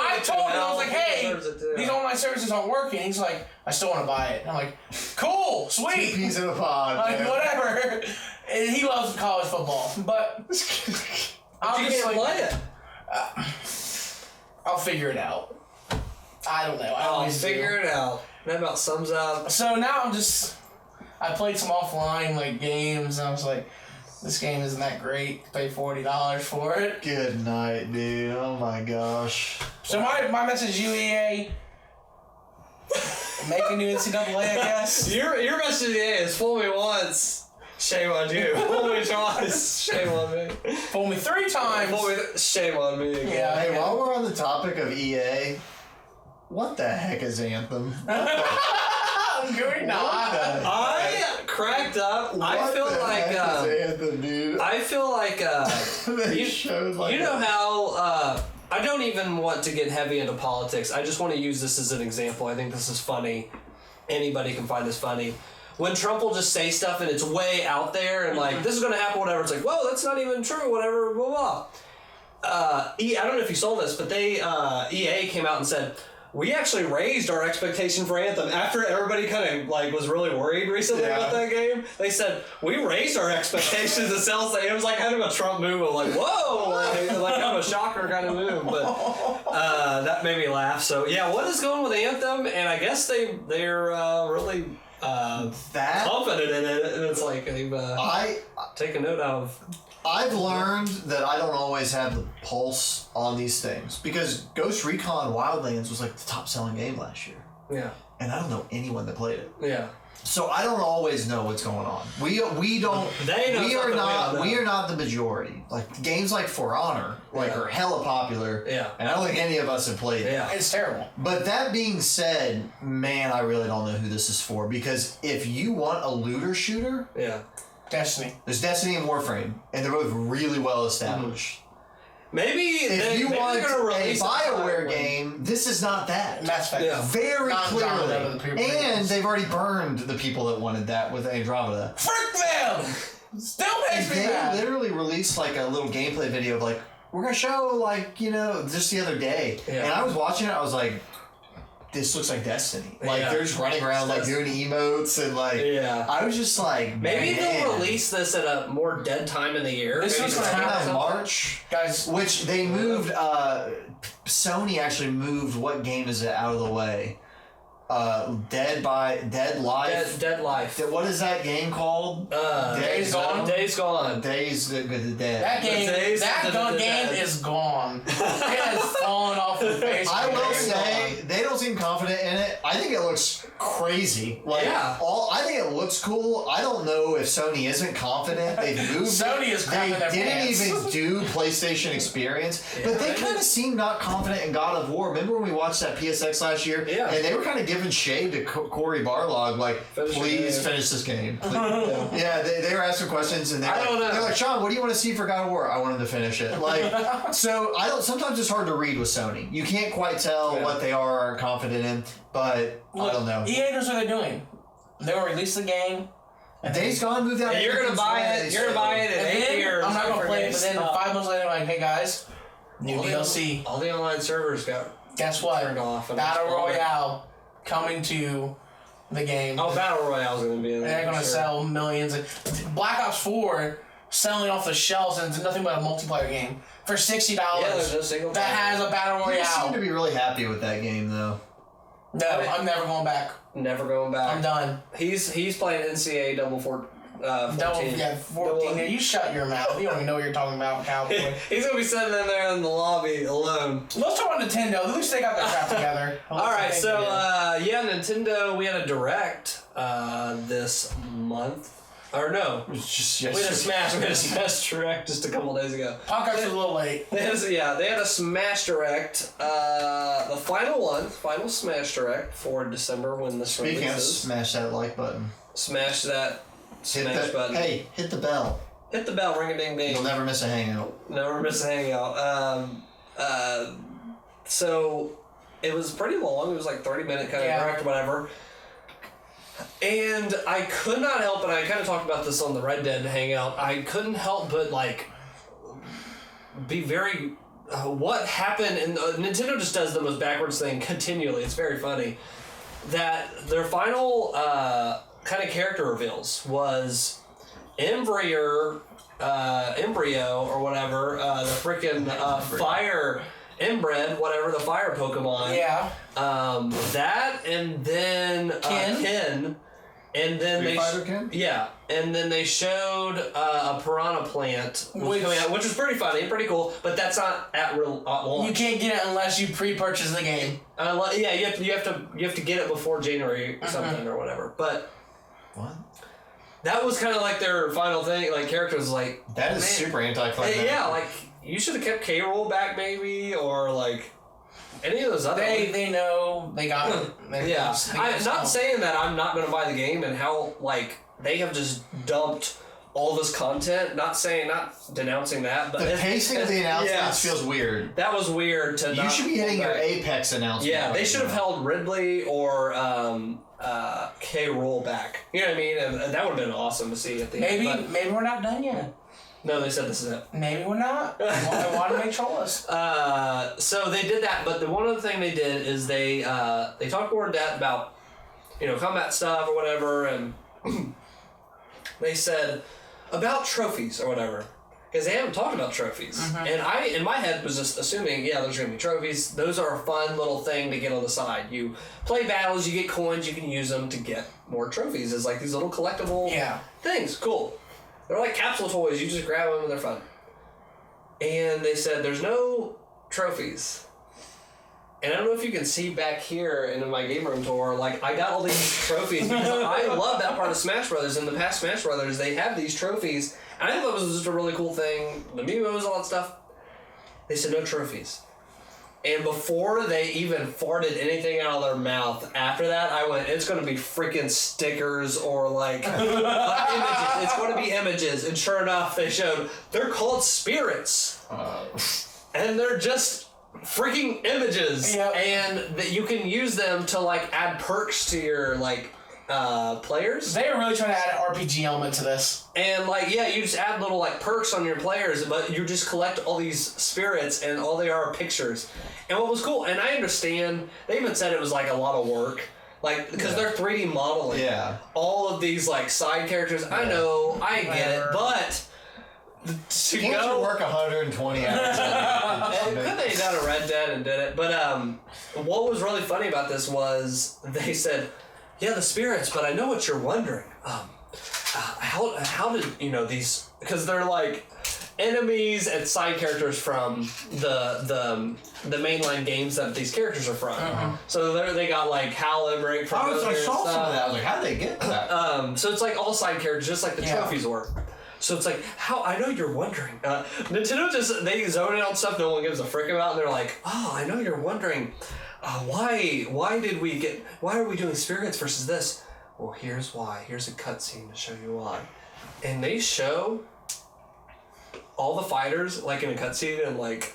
I told him, I was like, hey, these online services aren't working. He's like, I still want to buy it. I'm like, cool, sweet. 2 peas in a pod. Like, man. Whatever. And he loves college football, but you can't play it. I'll figure it out. I don't know. I'll figure it out. That about sums up. So now I played some offline like games, and I was like, this game isn't that great. Pay $40 for it. Good night, dude. Oh my gosh. So my message to you, EA, make a new NCAA, I guess. Your message to EA is fool me once, shame on you. Fool me twice, shame on me. Fool me 3 times. Shame on me again. Yeah. Hey, while we're on the topic of EA, what the heck is Anthem? You're not. I cracked up. I feel like Anthem, dude? I feel like you know how I don't even want to get heavy into politics. I just want to use this as an example. I think this is funny. Anybody can find this funny. When Trump will just say stuff and it's way out there and like this is going to happen, whatever. It's like, whoa, that's not even true. Whatever, blah blah. I don't know if you saw this, but EA came out and said, we actually raised our expectation for Anthem after everybody kind of like was really worried recently about that game. They said we raised our expectations to sell. It was like kind of a Trump move of like whoa, like kind of a shocker kind of move. But that made me laugh. So yeah, what is going with Anthem? And I guess they're really confident in it, and it's like they've taken note of. I've learned that I don't always have the pulse on these things because Ghost Recon Wildlands was like the top selling game last year. Yeah. And I don't know anyone that played it. Yeah. So I don't always know what's going on. We are not the majority. Like games like For Honor are hella popular. Yeah. And I don't think any of us have played it. Yeah. It's terrible. But that being said, man, I really don't know who this is for because if you want a looter shooter, Destiny. There's Destiny and Warframe, and they're both really well established. Maybe if you want a BioWare game, this is not that. Mass Effect. Yeah. Very clearly. And they've already burned the people that wanted that with Andromeda. Frick them! Still makes me mad. They literally released like a little gameplay video of like, we're going to show like, just the other day. Yeah. And I was watching it, I was like, this looks like Destiny. Like they're just running around like doing emotes and like I was just like maybe they'll release this at a more dead time in the year. This was in March, guys. Which they moved. Sony actually moved. What game is it out of the way? Dead Life. Dead Life. What is that game called? Days Gone. Days Gone. Days the Dead. That game. Game is gone. It has fallen off the face. I will say they don't seem confident in it. I think it looks crazy. I think it looks cool. I don't know if Sony isn't confident. They've moved. Sony is confident. They didn't even do PlayStation Experience, but they kind of seemed not confident in God of War. Remember when we watched that PSX last year? Yeah. And they were kind of giving shade to Corey Barlog, like, please finish this game. Yeah, they were asking questions, and they're like, Sean, what do you want to see for God of War? I want him to finish it. Like, so sometimes it's hard to read with Sony. You can't quite tell what they are or aren't confident in, but I don't know. EA knows what they're doing. They will release the game. And Days Gone moved out. And you're gonna buy it. You're gonna buy it in 8 years. I'm not gonna play it. But then 5 months later, I'm like, hey guys, new DLC. All the online servers got guess what? Turned off. Battle Royale coming to the game. Oh, Battle Royale is gonna be in there. They're gonna sell millions. Black Ops 4 selling off the shelves, and it's nothing but a multiplayer game for $60. Yeah, there's no single that has a Battle Royale. You seem to be really happy with that game, though. No, I'm never going back. Never going back. I'm done. He's playing NCAA 14. Yeah, 14. You shut your mouth. You don't even know what you're talking about, cowboy. He's gonna be sitting in there in the lobby alone. Let's talk about Nintendo. At least they got their crap together. Alright, so Nintendo, we had a Direct this month. Or no. It was just we had a Smash Direct just a couple days ago. Podcast was a little late. They had a Smash Direct. The final Smash Direct for December when this releases. Speaking of smash that like button. Smash that button. Hey, hit the bell. Hit the bell, ring a ding ding. You'll never miss a hangout. Never miss a hangout. So it was pretty long. It was like 30-minute kind of direct, whatever. And I could not help, and I kind of talked about this on the Red Dead hangout. I couldn't help but like be very. What happened? And Nintendo just does the most backwards thing continually. It's very funny that their final kind of character reveals was Embryo or whatever, the freaking fire inbred, whatever, the fire Pokemon. Yeah. That, and then Ken. And then Ken? Yeah. And then they showed a piranha plant coming out, which was pretty funny, pretty cool, but that's not at launch. You can't get it unless you pre-purchase the game. You have to get it before January or something or whatever. But what? That was kind of like their final thing. Like characters, like that is super anticlimactic. Yeah, like you should have kept K-Rool back, maybe, or like any of those other. They know they got it. I'm not saying that I'm not going to buy the game and how like they have just dumped all this content. Not denouncing that, but the pacing of the announcements feels weird. That was weird. You should be hitting your Apex announcement. Yeah, they should have held Ridley or K-Rool back. You know what I mean? And that would have been awesome to see at the end. Maybe we're not done yet. No, they said this is it. Maybe we're not. I want to make trolls. So they did that, but the one other thing they did is they talked more in depth about combat stuff or whatever, and they said about trophies or whatever. Because they haven't talked about trophies. Mm-hmm. And I, in my head, was just assuming, there's going to be trophies. Those are a fun little thing to get on the side. You play battles, you get coins, you can use them to get more trophies. It's like these little collectible things. Cool. They're like capsule toys. You just grab them and they're fun. And they said, there's no trophies. And I don't know if you can see back here in my game room tour, like, I got all these trophies because I love that part of Smash Brothers. In the past Smash Brothers, they have these trophies. And I thought it was just a really cool thing. The Amiibos, all that stuff. They said no trophies. And before they even farted anything out of their mouth, after that, I went, it's going to be freaking stickers or like images. It's going to be images. And sure enough, they showed, they're called spirits. And they're just freaking images. Yep. And that you can use them to like add perks to your like players. They are really trying to add an RPG element to this. And like, you just add little like perks on your players, but you just collect all these spirits and all they are pictures. And what was cool, and I understand, they even said it was like a lot of work. Like, because they're 3D modeling all of these like side characters. I know, I get it, but to Can't go you work 120 hours? Couldn't they done a Red Dead and did it? But what was really funny about this was they said, "Yeah, the spirits." But I know what you're wondering. How did these? Because they're like enemies and side characters from the mainline games that these characters are from. So they got like Hal Emmerich from. I saw some of that. I was like, how did they get that? So it's like all side characters, just like the trophies were. So it's like, how I know you're wondering. Nintendo they zone in on stuff no one gives a frick about, and they're like, oh, I know you're wondering, why are we doing spirits versus this? Well, here's why. Here's a cutscene to show you why. And they show all the fighters like in a cutscene, and like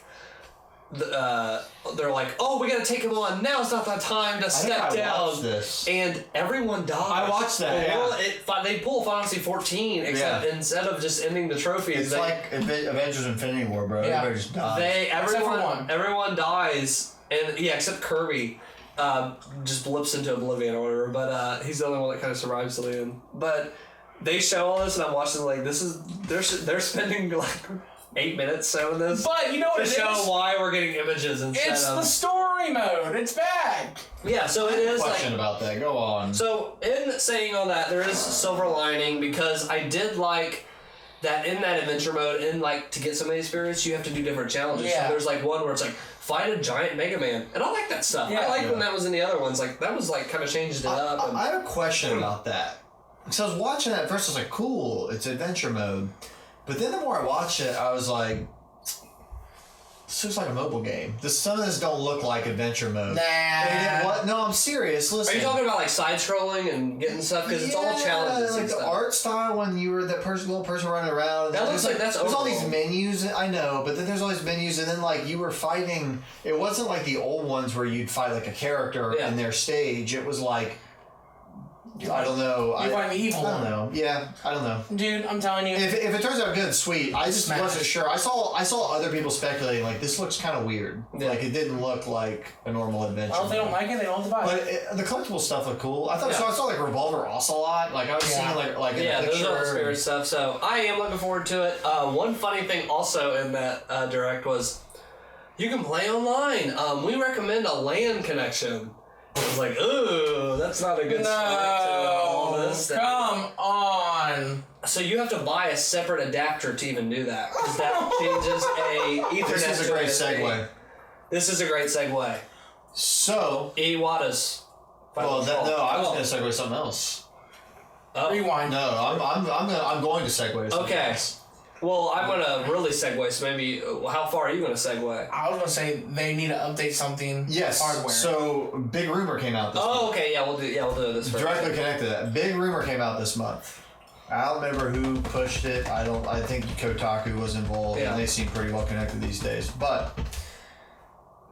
they're like, oh, we gotta take him on. Now's not the time to step down. Watched this. And everyone dies. I watched that. Well, they pull Final Fantasy 14, except instead of just ending the trophies, it's like Avengers Infinity War, bro. Yeah. Everybody just dies. Everyone dies, and except Kirby. Just blips into oblivion or whatever, but he's the only one that kind of survives to the end. But they show all this, and I'm watching like they're spending like 8 minutes showing this. But you know what? To show why we're getting images instead of... It's the story mode. It's back. Yeah, so it is question about that. Go on. So in saying all that, there is silver lining because I did like that in that adventure mode, and like to get some of the experience, you have to do different challenges. Yeah. So there's like one where it's like fight a giant Mega Man, and I like that stuff. Yeah. I like when that was in the other ones. Like that was like kind of changed it up. I have a question about that. So I was watching that at first. I was like, cool, it's adventure mode. But then the more I watched it, I was like, this looks like a mobile game. Some of this don't look like adventure mode. Nah. No, I'm serious. Listen. Are you talking about like side scrolling and getting stuff? Because it's all challenges. Like the art style when you were that little person running around. That looks like that's there's all these menus. I know, but then there's all these menus, and then like you were fighting. It wasn't like the old ones where you'd fight like a character in their stage. It was like. I don't know. You find the evil one. I don't know. Yeah, I don't know. Dude, I'm telling you. If it turns out good, sweet. I just wasn't sure. I saw other people speculating like this looks kind of weird. Yeah. Like it didn't look like a normal adventure. Well, if they don't like it, they don't have to buy it. But the collectible stuff looked cool. I thought so. I saw like Revolver Ocelot. Like I was seeing like in the picture. Those are spirit stuff. So I am looking forward to it. One funny thing also in that direct was you can play online. We recommend a LAN connection. I was like, ooh, that's not a good start to all this. Come on. So you have to buy a separate adapter to even do that, because that changes a Ethernet. This is a great segue. This is a great segue. So Iwata's. I was going to segue something else. Rewind. No, I'm going to segue to something else. Well, I'm gonna really segue. So maybe, how far are you gonna segue? I was gonna say they need to update something. Yes. Hardware. So big rumor came out this month. Okay. Yeah, we'll do this first. Directly connected to that. Big rumor came out this month. I don't remember who pushed it. I think Kotaku was involved, and they seem pretty well connected these days. But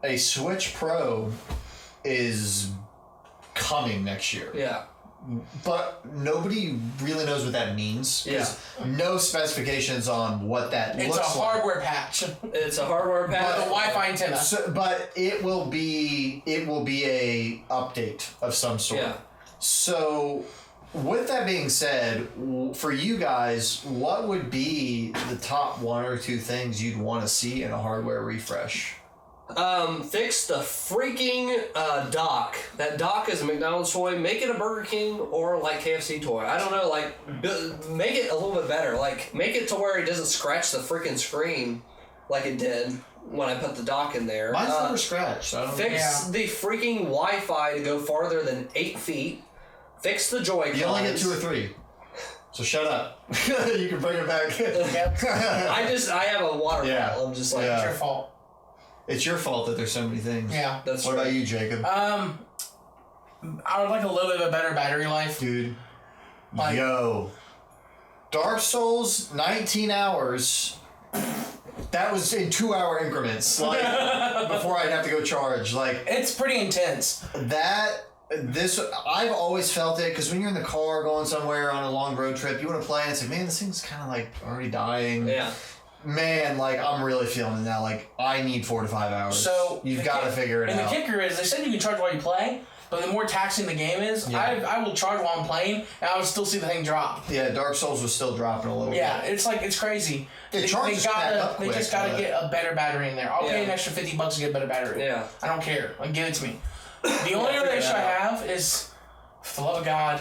a Switch Pro is coming next year. Yeah. But nobody really knows what that means. Yeah. No specifications on what that looks like. It's a hardware patch. It's a hardware patch. With a Wi-Fi antenna. But it will be a update of some sort. Yeah. So, with that being said, for you guys, what would be the top one or two things you'd want to see in a hardware refresh? Fix the freaking dock. That dock is a McDonald's toy. Make it a Burger King or like KFC toy. I don't know. Like, make it a little bit better. Like, make it to where it doesn't scratch the freaking screen like it did when I put the dock in there. Mine's never scratched. I don't fix the freaking Wi-Fi to go farther than 8 feet. Fix the Joy-Cons. You only get 2 or 3. So shut up. You can bring it back. I have a water bottle. I'm just like, it's your fault. It's your fault that there's so many things. Yeah, that's What about you, Jacob? I would like a little bit of a better battery life. Dude. Dark Souls, 19 hours. That was in 2-hour increments. Like, before I'd have to go charge. Like, it's pretty intense. I've always felt it, because when you're in the car going somewhere on a long road trip, you want to play, and it's like, man, this thing's kind of like already dying. Yeah. Man, like, I'm really feeling it now. Like, I need 4 to 5 hours. So you've got to figure it out. And the kicker is, they said you can charge while you play, but the more taxing the game is, I will charge while I'm playing, and I would still see the thing drop. Yeah, Dark Souls was still dropping a little bit. Yeah, it's crazy. They just gotta get a better battery in there. I'll pay an extra $50 to get a better battery. Yeah. I don't care. Like, give it to me. The only other issue I have is, for the love of God,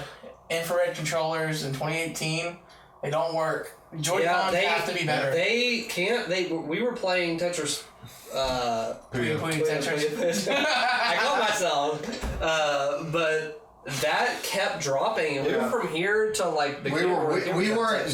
infrared controllers in 2018, they don't work. Joy-Cons have to be better. They can't. We were playing Tetris. Tetris. I call myself. But that kept dropping, and we were from here to like the. We weren't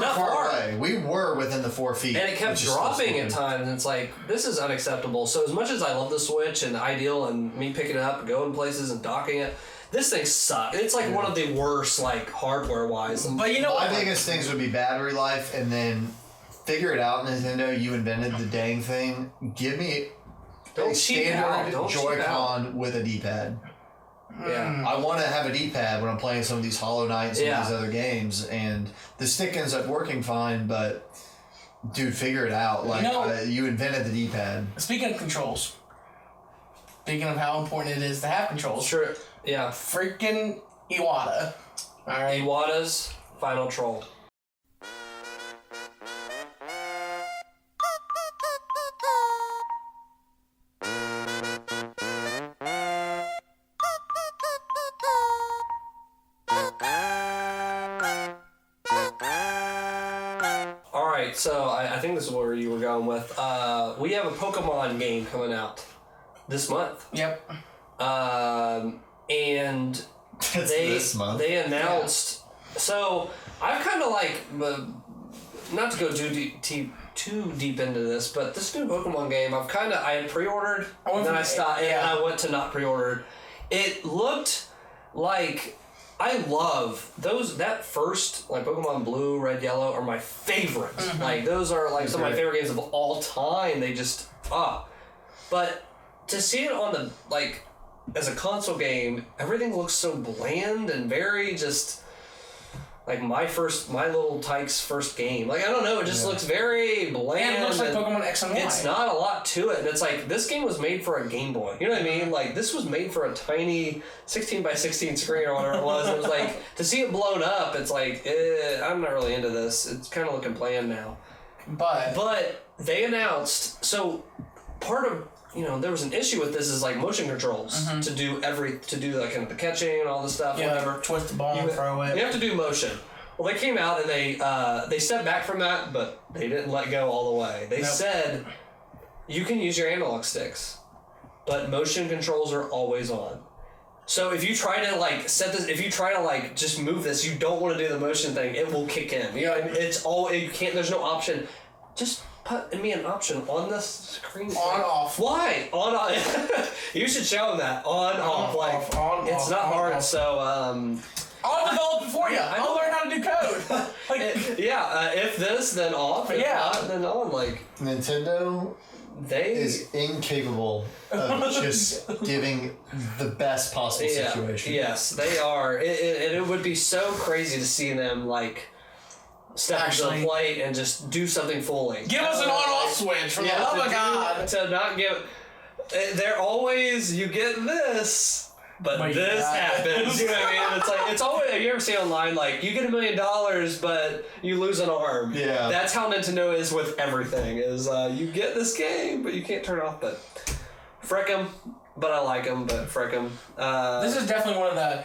far away. We were within the 4 feet, and it kept dropping at times. And it's like, this is unacceptable. So as much as I love the Switch and Ideal and me picking it up, going places and docking it. This thing sucks. It's like one of the worst, like, hardware-wise. But you know what? My biggest things would be battery life, and then figure it out, Nintendo. You invented the dang thing. Give me a standard Joy-Con with a D-pad. Yeah. I want to have a D-pad when I'm playing some of these Hollow Knight and some of these other games, and the stick ends up working fine, but, dude, figure it out. Like, you invented the D-pad. Speaking of controls, speaking of how important it is to have controls. Sure. Yeah. Freaking Iwata. Alright. Iwata's Final Troll. Alright, so I think this is where you were going with. We have a Pokemon game coming out this month. Yep. And they announced. So I've kind of like, not to go too deep into this, but this new Pokemon game, I had pre-ordered, and then I stopped, and I went to not pre-ordered. It looked like, I love that first, like, Pokemon Blue, Red, Yellow are my favorite. Mm-hmm. Like, those are like some of my favorite games of all time. They just but to see it on the, like, as a console game, everything looks so bland and very just like my little Tyke's first game. Like, I don't know, it just looks very bland. And it looks like Pokemon X and Y. It's not a lot to it, and it's like, this game was made for a Game Boy. You know what I mean? Like, this was made for a tiny 16 by 16 screen or whatever it was. It was like, to see it blown up, it's like, I'm not really into this. It's kind of looking bland now. But they announced, so part of, there was an issue with this is like motion controls to do like kind of the catching and all this stuff. Yeah, whatever. Twist the ball and throw it. You have to do motion. Well, they came out and they stepped back from that, but they didn't let go all the way. They said you can use your analog sticks, but motion controls are always on. So if you try to like set this, if you try to like just move this, you don't want to do the motion thing, it will kick in. You can't. There's no option. Just put me an option on the screen. On, off. Why? On, off. You should show them that. On, off. Like, it's not hard, off. So, I'll develop it for you. I'll learn how to do code. If this, then off. If not, then on. Like, Nintendo is incapable of just giving the best possible situation. Yes, they are. It would be so crazy to see them, like, step to the plate and just do something fully. Give us an on-off switch, for the love of God. To not give... They're always, you get this, but this happens. You know what I mean? It's like, it's always... Have you ever seen online, like, you get $1 million, but you lose an arm? Yeah. That's how Nintendo is with everything, is you get this game, but you can't turn it off, but... Frick them. But I like them, but frick them. This is definitely one of the...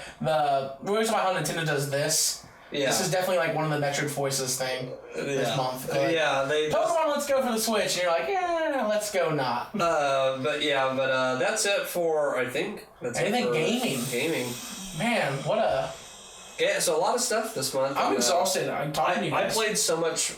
We're talking about how Nintendo does this. Yeah. This is definitely like one of the Metric Voices thing this month. Pokemon Let's Go for the Switch, and you're like, let's go not. But that's it for, I think. Gaming. Man, what a... Yeah, so a lot of stuff this month. I'm exhausted. I'm talking to you guys. I played so much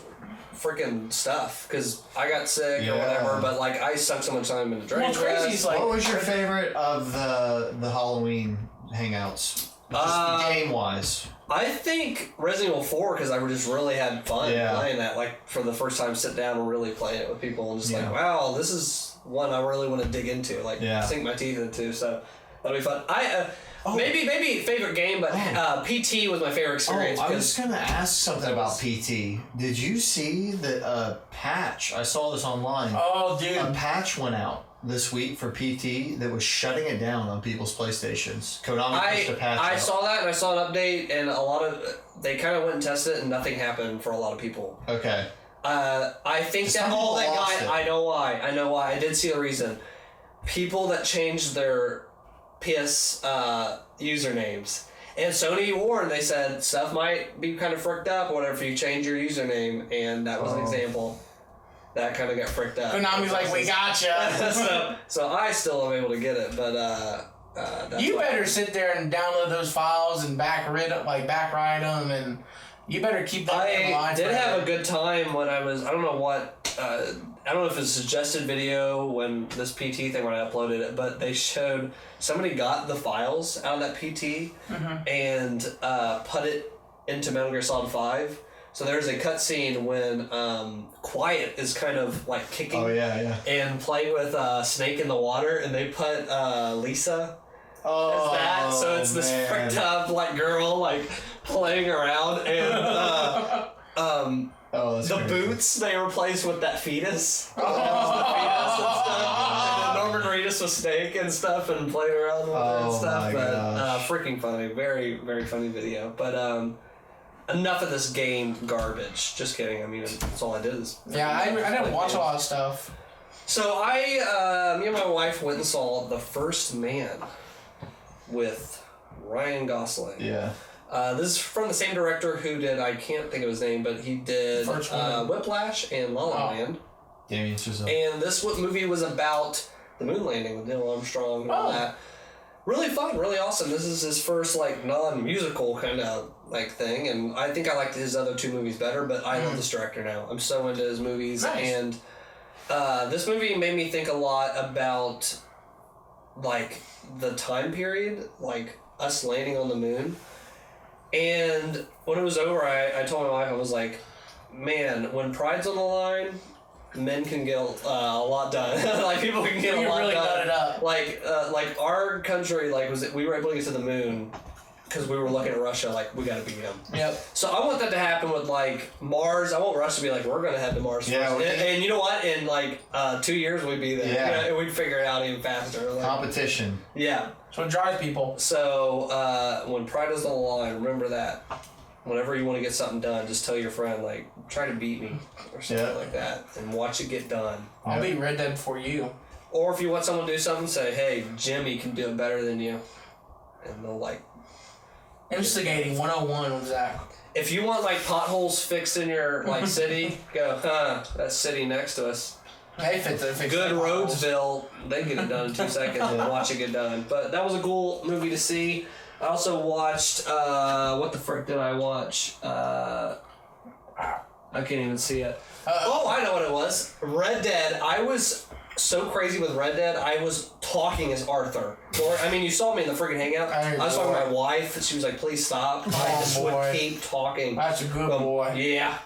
freaking stuff because I got sick or whatever, but like I sunk so much time into Dragon Quest. What was your favorite of the Halloween hangouts? Just game-wise. I think Resident Evil 4, because I just really had fun playing that. Like, for the first time, sit down and really play it with people and just like, wow, this is one I really want to dig into, like, sink my teeth into. So that'll be fun. Maybe favorite game, but PT was my favorite experience. I was gonna ask something about PT. Did you see that patch? I saw this online. Oh, dude, a patch went out this week for PT that was shutting it down on people's PlayStations. Konami pushed a patch I out. saw that, and I saw an update, and they kind of went and tested it, and nothing happened for a lot of people. Okay. I think that all that guy. I know why. I did see the reason. People that changed their PS usernames. And Sony warned, they said, stuff might be kind of fricked up or whatever if you change your username, and that was an example. That kind of got fricked up. Konami's like, we gotcha. so I still am able to get it, but you better sit there and download those files and backwrite them, and you better keep them in line. I did have a good time when I was, I don't know if it was a suggested video when this PT thing when I uploaded it, but they showed somebody got the files out of that PT and put it into Metal Gear Solid 5. So there's a cutscene when Quiet is kind of like kicking and playing with Snake in the water, and they put Lisa as that. So it's this fricked up like girl like playing around, and the boots they replaced with that fetus. That was the fetus and stuff. And then Norman Reedus was Snake and stuff and playing around with it and stuff. But freaking funny, very very funny video. But enough of this game garbage. Just kidding. I mean, that's all I did. I didn't watch a lot of stuff. So me and my wife went and saw The First Man with Ryan Gosling. Yeah. This is from the same director who did, I can't think of his name, but he did Whiplash and La La Land. Damien Chazelle. And this movie was about the moon landing with Neil Armstrong and all that. Really fun, really awesome. This is his first like non-musical kind of like thing, and I think I liked his other two movies better, but I love this director now. I'm so into his movies. Nice. And this movie made me think a lot about like the time period, like us landing on the moon. And when it was over, I told my wife, I was like, man, when pride's on the line, men can get a lot done. Like people can get a lot really done. It up. Like our country, we were able to get to the moon because we were looking at Russia. Like we got to beat them. Yep. So I want that to happen with like Mars. I want Russia to be like, we're gonna head to Mars. Yeah. And you know what? In like 2 years we'd be there. Yeah. You know, we'd figure it out even faster. Like, competition. Yeah. So it drives people. So when pride is on the line, remember that. Whenever you want to get something done, just tell your friend, like, try to beat me or something like that, and watch it get done. I'll beat Red Dead before you. Or if you want someone to do something, say, hey, Jimmy can do it better than you. And they'll, like... Instigating 101 with Zach. If you want, like, potholes fixed in your, like, city, go, that city next to us. They fix Good Roadsville, they get it done in 2 seconds and watch it get done. But that was a cool movie to see. I also watched, what the frick did I watch? I can't even see it. I know what it was. Red Dead. I was so crazy with Red Dead, I was talking as Arthur. I mean, you saw me in the freaking hangout. I was talking to my wife, and she was like, please stop. I just would keep talking. That's a good boy. Yeah.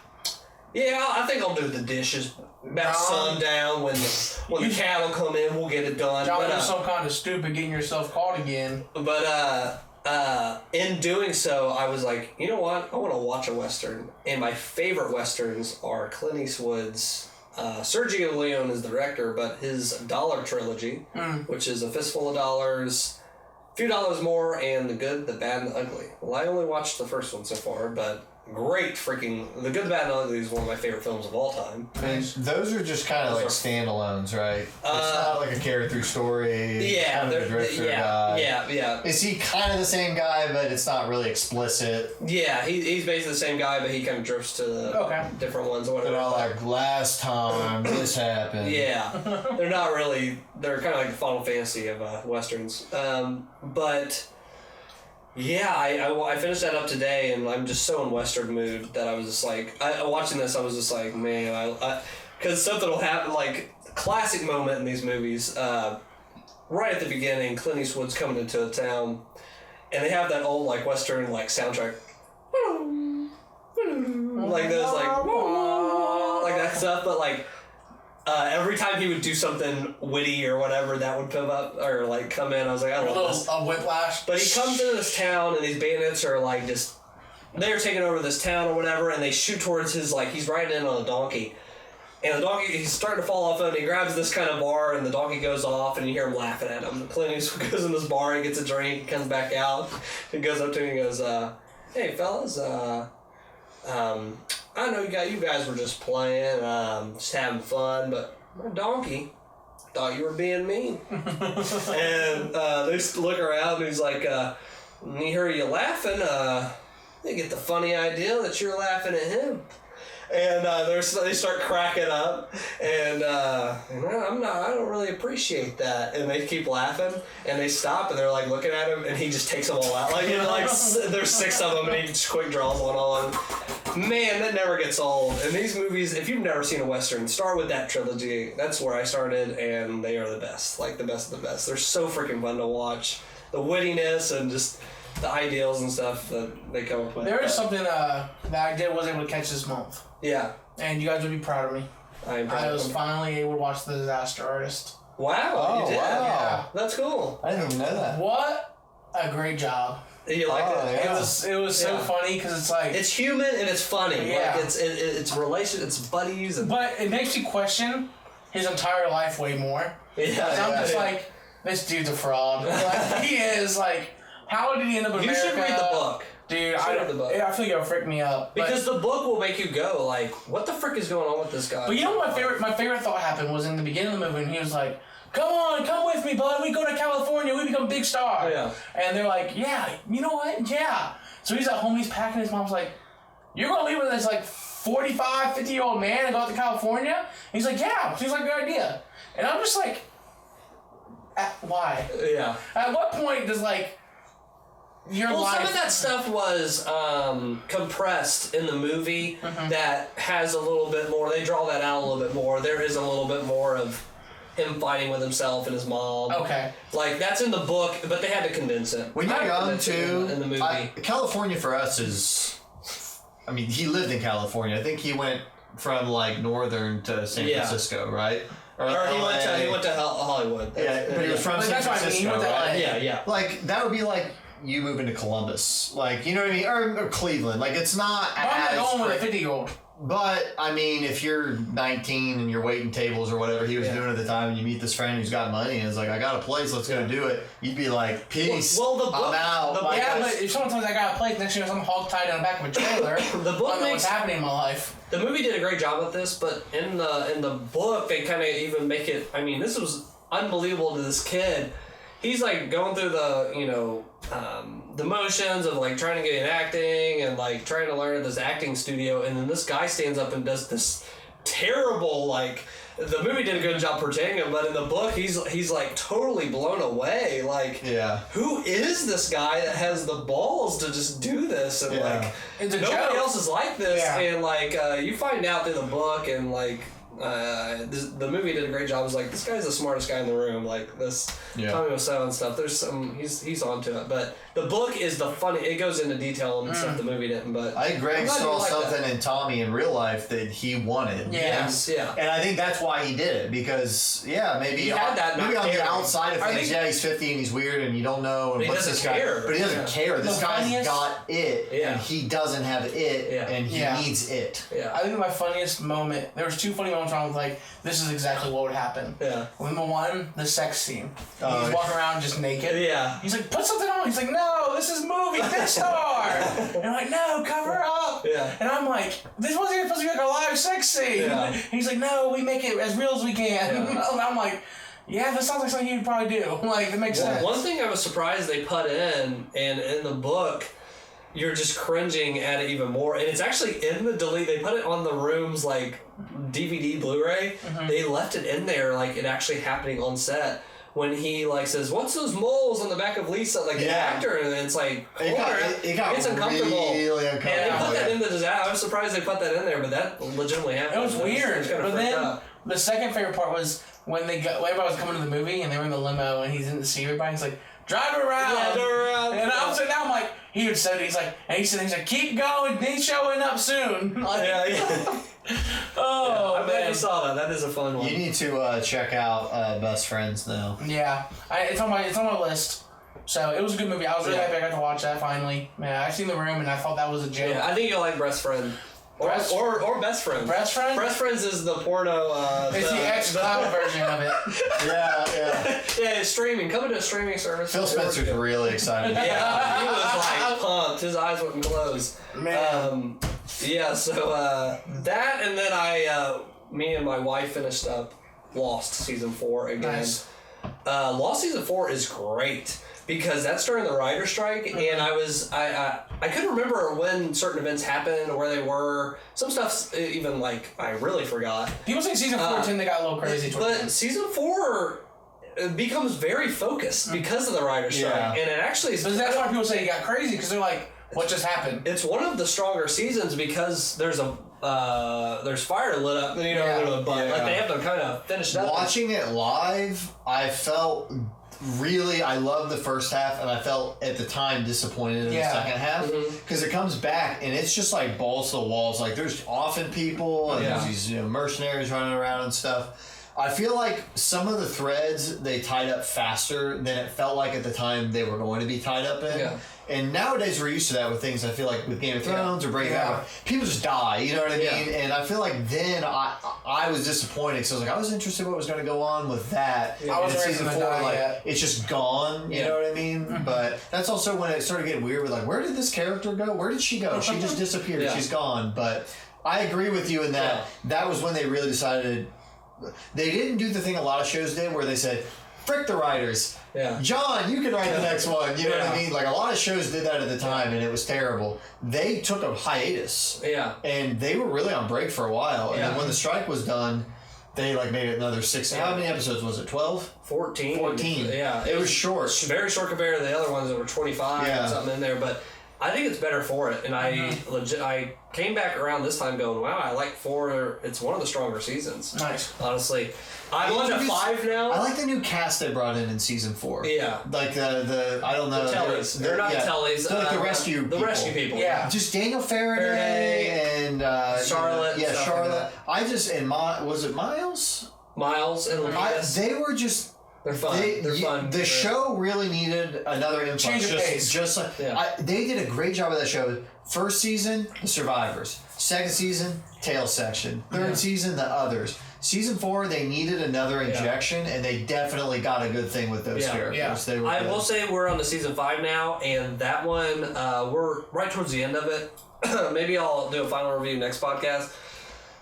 Yeah, I think I'll do the dishes. About sundown, when the cattle come in, we'll get it done. Y'all do some kind of stupid getting yourself caught again. But, in doing so, I was like, you know what? I want to watch a Western. And my favorite Westerns are Clint Eastwood's. Sergio Leone is the director, but his Dollar Trilogy, which is A Fistful of Dollars, A Few Dollars More, and The Good, the Bad, and the Ugly. Well, I only watched the first one so far, but great freaking... The Good, the Bad, and the Ugly is one of my favorite films of all time. And those are just kind of like standalones, right? It's not like a carry-through story. Yeah, kind of a drifter guy. Yeah. Is he kind of the same guy, but it's not really explicit? Yeah, he's basically the same guy, but he kind of drifts to the different ones or whatever. They're all like, last time this happened. Yeah. They're not really... They're kind of like the Final Fantasy of Westerns. But... Yeah, I finished that up today, and I'm just so in Western mood that I was just like... watching this, I was just like, man, because something will happen, like, classic moment in these movies. Right at the beginning, Clint Eastwood's coming into a town, and they have that old, like, Western, like, soundtrack. Like those, like that stuff, but, like... every time he would do something witty or whatever, that would come up or like come in. I was like, I love this. A whiplash. But he comes into this town, and these bandits are like they're taking over this town or whatever, and they shoot towards his he's riding in on a donkey, And the donkey, he's starting to fall off, and he grabs this kind of bar, and the donkey goes off, and you hear him laughing at him. Clint Eastwood goes in this bar, and gets a drink, comes back out, and goes up to him and goes, hey, fellas, I know you guys were just playing, just having fun, but my donkey thought you were being mean. And they look around, and he's like, he heard you laughing, they get the funny idea that you're laughing at him. And they start cracking up, and I don't really appreciate that. And they keep laughing, and they stop, and they're like looking at him, and he just takes them all out. Like, there's 6 of them, and he just quick draws one on. Man, that never gets old. And these movies, if you've never seen a Western, start with that trilogy. That's where I started, and they are the best. Like, the best of the best. They're so freaking fun to watch. The wittiness and just the ideals and stuff that they come up with. There is something that I wasn't able to catch this month. Yeah. And you guys would be proud of me. I was finally able to watch The Disaster Artist. Wow, you did? Wow. Yeah. That's cool. I didn't even know that. What a great job. You liked it? Yeah. It was so funny because it's like... It's human and it's funny. Yeah. Like it's relation, it's buddies. And but it makes you question his entire life way more. Yeah. And I'm just like, this dude's a fraud. Like, he is like... How did he end up in America? You should read the book. Dude, I feel like it'll freak me up. Because the book will make you go, like, what the frick is going on with this guy? But you know what my favorite thought happened was in the beginning of the movie, and he was like, come with me, bud. We go to California. We become big stars. Yeah. And they're like, yeah, you know what? Yeah. So he's at home. He's packing. His mom's like, you're going to leave with this, like, 45, 50-year-old man and go out to California? And he's like, yeah. Seems like a good idea. And I'm just like, why? Yeah. At what point does, like, some of that stuff was compressed in the movie that has a little bit more. They draw that out a little bit more. There is a little bit more of him fighting with himself and his mom. Okay. Like, that's in the book, but they had to condense it. When you're young, too, in the movie. California for us is... I mean, he lived in California. I think he went from, like, northern to San Francisco, right? Or he went to Hollywood. But he was from San Francisco, right? Yeah. Like, that would be like... you moving to Columbus. Like, you know what I mean? Or Cleveland. Like, it's not I'm not going with a 50-year-old. But, I mean, if you're 19 and you're waiting tables or whatever he was doing at the time, and you meet this friend who's got money and is like, I got a place, let's go do it, you'd be like, peace, I'm out. But if someone tells me I got a place, next year I'm hog-tied in the back of a trailer, the book I don't know what's happening in my life. The movie did a great job with this, but in the book, they kind of even make it, I mean, this was unbelievable to this kid. He's, like, going through the, the motions of, like, trying to get in acting and, like, trying to learn at this acting studio, and then this guy stands up and does this terrible, like, the movie did a good job portraying him, but in the book, he's like, totally blown away. Like, who is this guy that has the balls to just do this? And, like, nobody else is like this, and, like, you find out through the book, and, like, the movie did a great job. It was like, this guy's the smartest guy in the room. Like, this Tommy Wiseau and stuff. There's some, he's onto it. But the book is the funny. It goes into detail and stuff the movie didn't. But I think Greg saw something in Tommy in real life that he wanted. Yes, And I think that's why he did it, because maybe he had that. Maybe on the outside of things, he's 50 and he's weird and you don't know. And what's this guy? But he doesn't care. This guy's got it, and he doesn't have it, and he needs it. I think my funniest moment. There was 2 funny moments where I was like, this is exactly what would happen. Number 1, the sex scene. He's walking around just naked. He's like, put something on. He's like, no, this is movie, big star. And I'm like, no, cover up. And I'm like, this wasn't even supposed to be like a live sex scene. He's like, no, we make it as real as we can. And I'm like, yeah, that sounds like something you'd probably do. Like, it makes sense. One thing I was surprised they put in, and in the book, you're just cringing at it even more. And it's actually in the delete. They put it on the room's, like, DVD Blu-ray. They left it in there, like, it actually happening on set. When he, like, says, what's those moles on the back of Lisa? Like, the actor, and it's like, it's uncomfortable. Really uncomfortable. And they put that in the disaster. I was surprised they put that in there, but that legitimately happened. It was weird. But then, the second favorite part was when everybody was coming to the movie, and they were in the limo, and he didn't see everybody. He's like, drive around. Yeah, drive around. And I'm sitting down, I'm like, he would say, he's like, keep going, he's showing up soon. Like, I bet you saw that. That is a fun one. You need to check out Best Friends now. Yeah, it's on my list. So it was a good movie. I was really happy I got to watch that finally. Yeah, I've seen The Room and I thought that was a joke. Yeah, I think you'll like Best Friend. Or Best Friends. Best Friends? Best Friends is the porno. It's the X-Cloud version of it. Yeah. Yeah, it's streaming. Coming to a streaming service. Phil Spencer's really excited. Yeah, he was like pumped. His eyes wouldn't close. Man. Yeah, so that, and then me and my wife finished up Lost season 4 again. Nice. Lost season 4 is great because that's during the writer's strike, and I couldn't remember when certain events happened or where they were. Some stuff's even like I really forgot. People say season 14 they got a little crazy. But season 4 becomes very focused because of the writer's strike, and it actually is. But that's why people say it got crazy because they're like, what just happened? It's one of the stronger seasons because there's fire lit up, like they have to kind of finish it up. Watching it live, I felt I loved the first half, and I felt at the time disappointed in the second half because it comes back and it's just like balls to the walls. Like there's often people and there's these mercenaries running around and stuff. I feel like some of the threads they tied up faster than it felt like at the time they were going to be tied up in. Yeah. And nowadays we're used to that with things. I feel like with Game of Thrones or Breaking Bad, people just die. You know what I mean? And I feel like then I was disappointed because I was like, I was interested in what was going to go on with that. I wasn't season 4, like it's just gone. You know what I mean? But that's also when it started getting weird. With like, where did this character go? Where did she go? She just disappeared. She's gone. But I agree with you in that that was when they really decided. They didn't do the thing a lot of shows did where they said, frick the writers. Yeah. John, you can write the next one. You know what I mean? Like a lot of shows did that at the time and it was terrible. They took a hiatus. Yeah. And they were really on break for a while. And then when the strike was done, they like made it another 6. How many episodes was it? 12? 14. 14. Yeah. It was short. Very short compared to the other ones that were 25 and something in there. But I think it's better for it, and I came back around this time going, wow, I like 4. It's one of the stronger seasons. Nice, honestly. I'm on to 5 now. I like the new cast they brought in season 4. Yeah, like the I don't know. The Tellys. They're not the Tellys. They're like the rescue. The rescue people. Yeah, just Daniel Faraday and Charlotte. Yeah, Charlotte. Was it Miles? Miles and Elias. They were just. They're fun. They're fun. The show really needed another influx. Change of pace. They did a great job of that show. First season, The Survivors. Second season, Tales section. Third season, The Others. Season 4, they needed another injection, and they definitely got a good thing with those characters. They were will say we're on to season 5 now, and that one, we're right towards the end of it. Maybe I'll do a final review next podcast.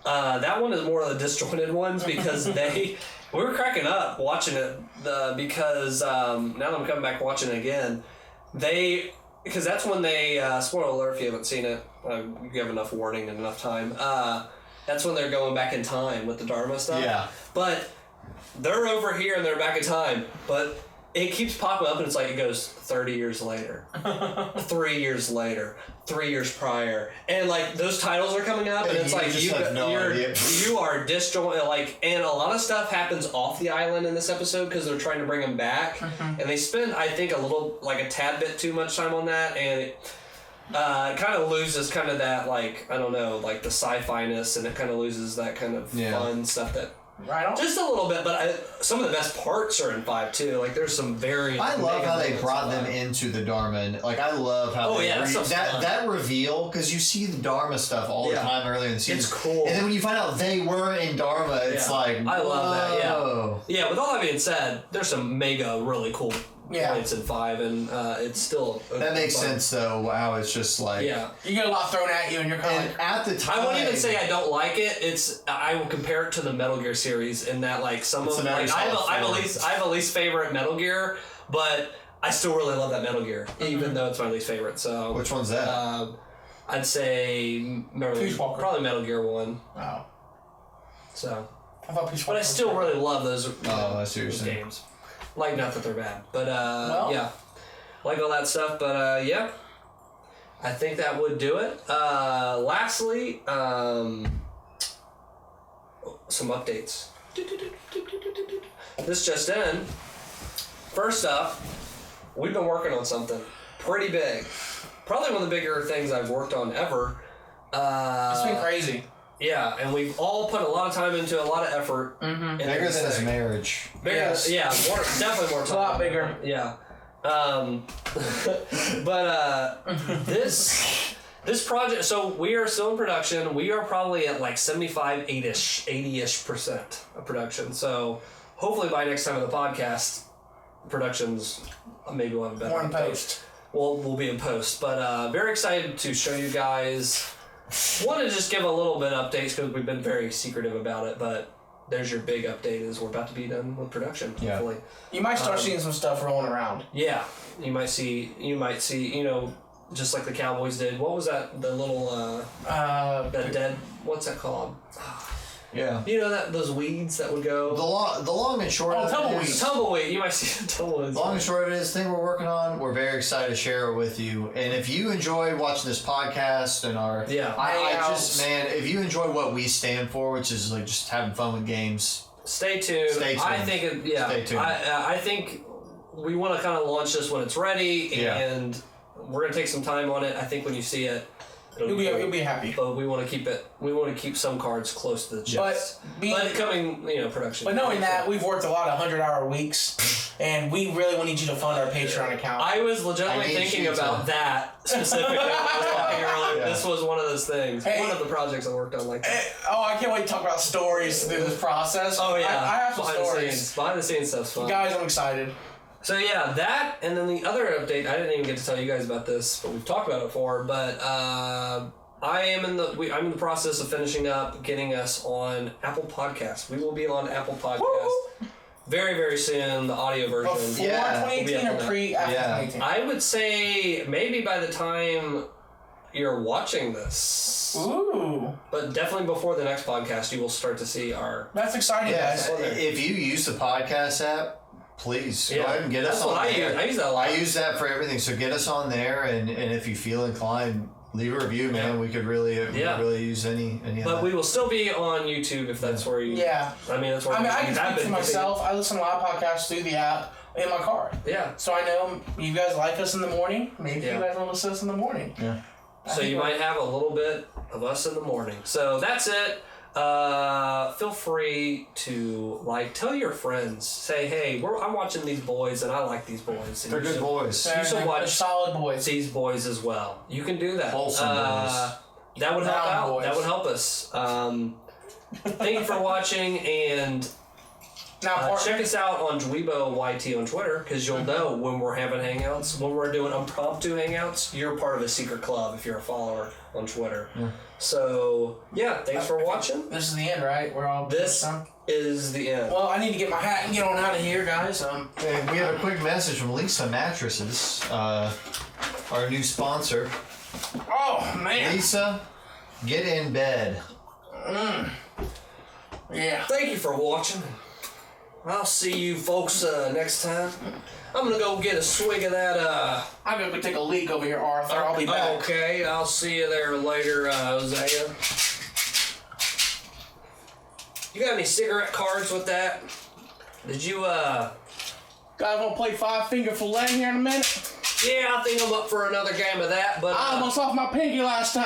That one is more of the disjointed ones because we were cracking up watching it because now that I'm coming back watching it again, because that's when they spoiler alert if you haven't seen it, you have enough warning and enough time. That's when they're going back in time with the Dharma stuff. Yeah. But they're over here and they're back in time, but it keeps popping up and it's like it goes 30 years later, 3 years later, 3 years prior, and like those titles are coming up and it's like you are disjointed, like, and a lot of stuff happens off the island in this episode because they're trying to bring them back, and they spend I think a tad bit too much time on that, and it kind of loses kind of that, like, I don't know, like the sci-fi-ness, and it kind of loses that kind of fun stuff that. Right on. Just a little bit, but some of the best parts are in 5 too. Like there's some very. I love how they brought them into the Dharma. And, like I love how that reveal, because you see the Dharma stuff all the time earlier in the season. It's cool. And then when you find out they were in Dharma, it's like I love that. Yeah. Yeah. With all that being said, there's some mega really cool. Points in 5, and it's still that makes sense though. Wow, it's just like you get a lot thrown at you, and you're kind of like, at the time. I won't even say I don't like it. I will compare it to the Metal Gear series in that like some of like I have a least favorite Metal Gear, but I still really love that Metal Gear, even though it's my least favorite. So which one's that? I'd say probably Metal Gear 1. Wow. So I thought but I still really love those. I see what you're saying. Games. Like, not that they're bad, but like all that stuff, but I think that would do it. Lastly, some updates. This just in. First up, we've been working on something pretty big. Probably one of the bigger things I've worked on ever. It's been crazy. Yeah, and we've all put a lot of time into a lot of effort. Mm-hmm. Bigger than his marriage. Bigger, definitely more time. A lot bigger. Yeah. But this This project, so we are still in production. We are probably at like 75, 80-ish% of production. So hopefully by next time of the podcast, productions maybe we'll have a better More in post. We'll be in post. But very excited to show you guys. Want to just give a little bit of updates because we've been very secretive about it, but there's your big update is we're about to be done with production, hopefully. You might start seeing some stuff rolling around. Yeah. You might see, just like the Cowboys did. What was that? The little that dead. What's that called? Yeah. You know those weeds that would go. The long and short. of tumbleweed. Tumbleweed. You might see the tumbleweeds. Long and short of it is the thing we're working on. We're very excited to share it with you. And if you enjoy watching this podcast and our if you enjoy what we stand for, which is like just having fun with games, stay tuned. Stay tuned. I think Stay tuned. I think we want to kind of launch this when it's ready, and we're gonna take some time on it. I think when you see it, you'll be happy. But we want to keep it. We want to keep some cards close to the chest. But coming, production. But knowing that we've worked a lot of 100-hour weeks, and we really need you to fund our Patreon account. I was legitimately thinking about that specifically. Earlier. This was one of those things. One of the projects I worked on like that. I can't wait to talk about stories through this process. Oh yeah, I have some stories. Behind the scenes stuff's fun. Guys, I'm excited. So yeah, that, and then the other update, I didn't even get to tell you guys about this, but we've talked about it before, but I'm in the process of finishing up getting us on Apple Podcasts. We will be on Apple Podcasts very, very soon, the audio version. Before 2018 or pre-after 2018? I would say maybe by the time you're watching this. Ooh. But definitely before the next podcast, you will start to see our... That's exciting, guys. If you use the podcast app, please go ahead and get us on there. I use that a lot. I use that for everything. So get us on there, and if you feel inclined, leave a review, man. We could really use any of that. But we will still be on YouTube if that's where you... Yeah. I mean, that's where I can speak for myself. I listen to a lot of podcasts through the app in my car. Yeah. So I know you guys like us in the morning. Maybe you guys want to listen to us in the morning. Yeah. So you might have a little bit of us in the morning. So that's it. Feel free to tell your friends. Say, hey, I'm watching these boys, and I like these boys. And they're good boys. You should watch solid boys. These boys as well. You can do that. Wholesome boys. That would help out. Boys. That would help us. Thank you for watching, and check us out on DweeBros YT on Twitter, because you'll know when we're having hangouts. When we're doing impromptu hangouts, you're part of a secret club if you're a follower on Twitter. Yeah. So, thanks for watching. This is the end, right? This is the end. Well, I need to get my hat and get on out of here, guys. And we have a quick message from Lisa Mattresses, our new sponsor. Oh, man. Lisa, get in bed. Yeah. Thank you for watching. I'll see you folks next time. I'm gonna go get a swig of that. I'm gonna go take a leak over here, Arthur. I'll be back. Okay, I'll see you there later, Hosea. You got any cigarette cards with that? Did you guys wanna play 5-finger fillet here in a minute? Yeah, I think I'm up for another game of that, but I almost lost my pinky last time.